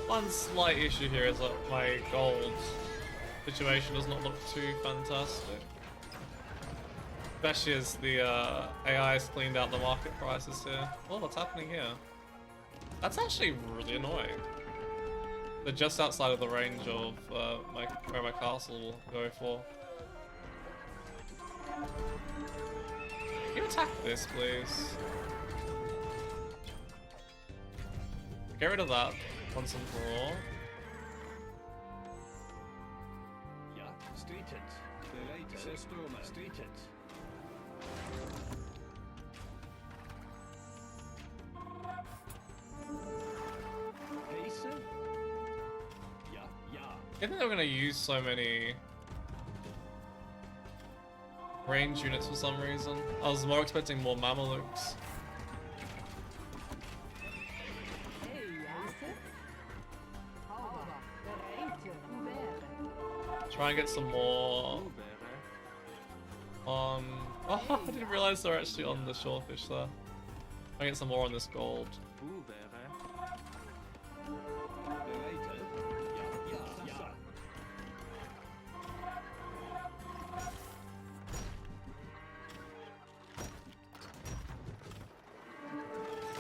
One slight issue here is that my gold situation does not look too fantastic. Especially as the AI has cleaned out the market prices here. Oh, what's happening here? That's actually really annoying. They're just outside of the range of where my castle will go for. Can you attack this, please? Get rid of that once and for all. I think they were gonna use so many range units for some reason. I was more expecting more Mamelukes. Try and get some more on... Oh, I didn't realize they're actually on the shorefish there. Try and get some more on this gold.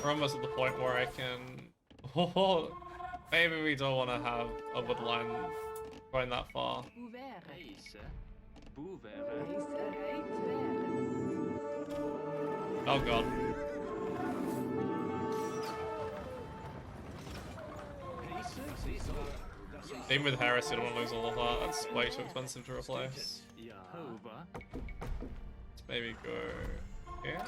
We're almost at the point where I can... Oh, maybe we don't want to have a woodline going that far. Oh god. Even with Heresy, I don't want to lose all of that. That's way too expensive to replace. Let's maybe go here.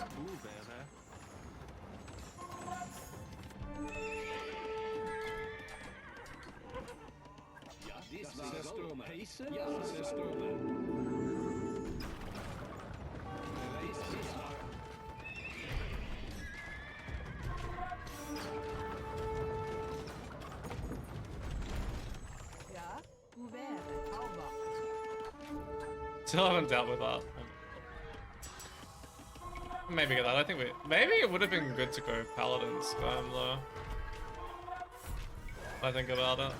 Still haven't dealt with that. Maybe get that. I think maybe it would have been good to go Paladin Skirm though. I think about it.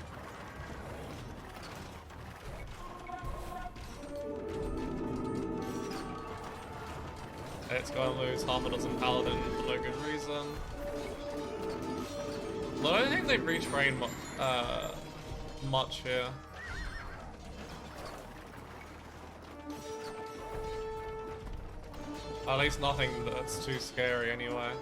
It's going to lose half a dozen Paladin for no good reason. I don't think they breach rain much here. At least nothing that's too scary anyway.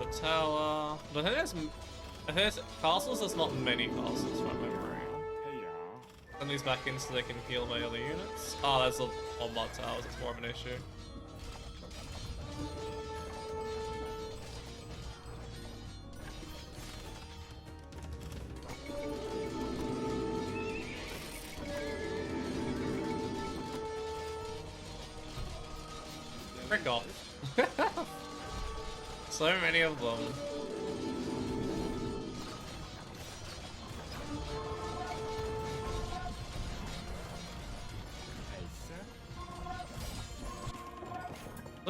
The tower. I think there's castles. There's not many castles from memory. Send these back in so they can heal my other units. Oh, there's the Lombard towers. It's more of an issue. Frick off. So many of them.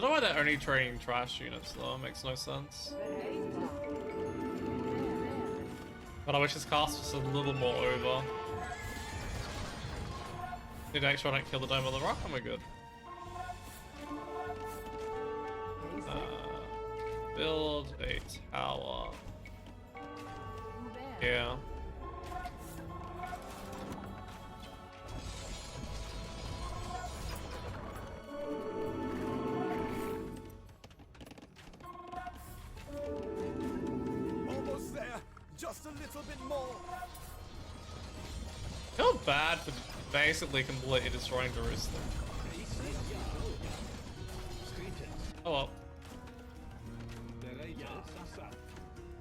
I don't know why they're only trading trash units though, it makes no sense. But I wish this cast was a little more over. Need to make sure I don't kill the Dome of the Rock and we're good. Build a tower. Yeah. Almost there. Just a little bit more. I feel bad for basically completely destroying Jerusalem. Oh well.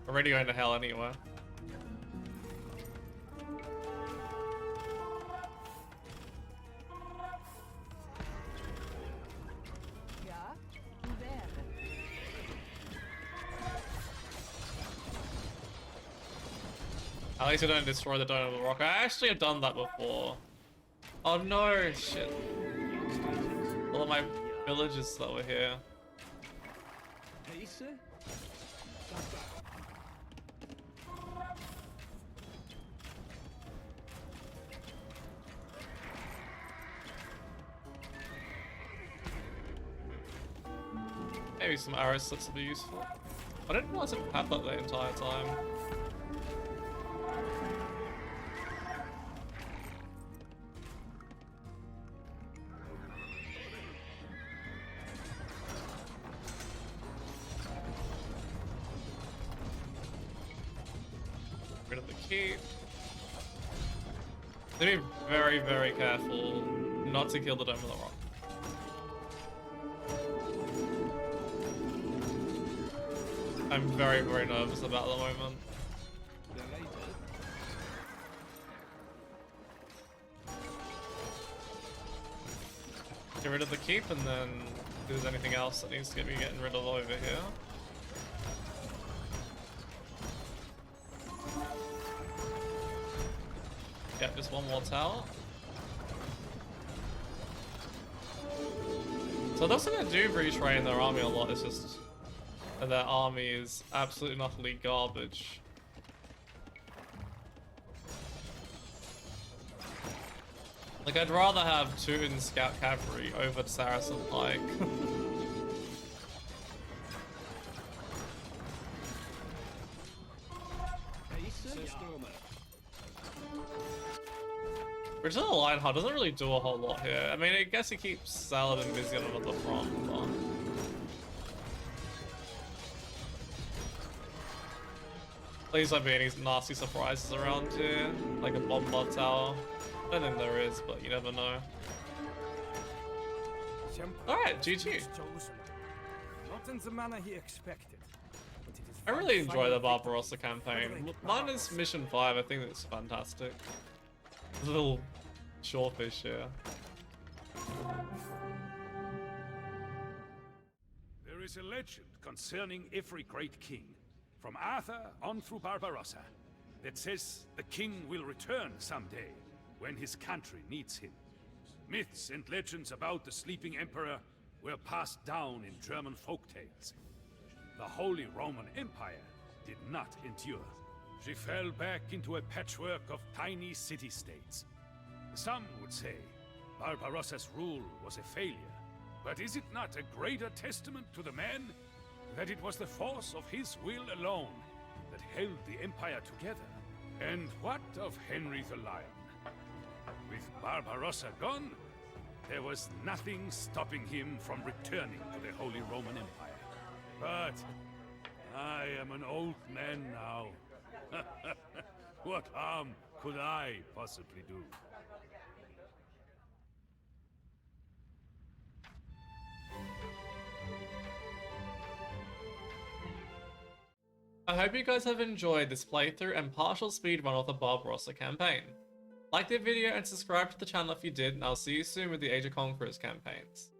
Already going to hell anyway. At least I don't destroy the Dome of the Rock. I actually have done that before. Oh no, shit. All of my villages that were here. Maybe some arrow slits would be useful. I didn't realize it had that the entire time. Rid of the keep. Need to be very, very careful not to kill the Dome of the Rock. I'm very, very nervous about the moment. Get rid of the keep and then if there's anything else that needs to get me getting rid of over here. Yep, just one more tower. So that's what they do retrain their army a lot, it's just that their army is absolutely and utterly garbage. Like, I'd rather have Teuton Scout Cavalry over Saracen Pike. Return of the Lionheart doesn't really do a whole lot here. I mean, I guess it keeps Saladin busy on the front, but... Please don't be any nasty surprises around here, like a Lombard tower. I don't think there is, but you never know. Alright, GG. Not in the manner he expected. But it is I really enjoy the Barbarossa campaign. Minus Mission 5, I think it's fantastic. There's a little shawfish here. There is a legend concerning every great king, from Arthur on through Barbarossa, that says the king will return someday when his country needs him. Myths and legends about the sleeping emperor were passed down in German folktales. The Holy Roman Empire did not endure. She fell back into a patchwork of tiny city-states. Some would say Barbarossa's rule was a failure, but is it not a greater testament to the man that it was the force of his will alone that held the empire together? And what of Henry the Lion? With Barbarossa gone, there was nothing stopping him from returning to the Holy Roman Empire. But I am an old man now. What harm could I possibly do? I hope you guys have enjoyed this playthrough and partial speedrun of the Barbarossa campaign. Like the video and subscribe to the channel if you did, and I'll see you soon with the Age of Conquerors campaigns.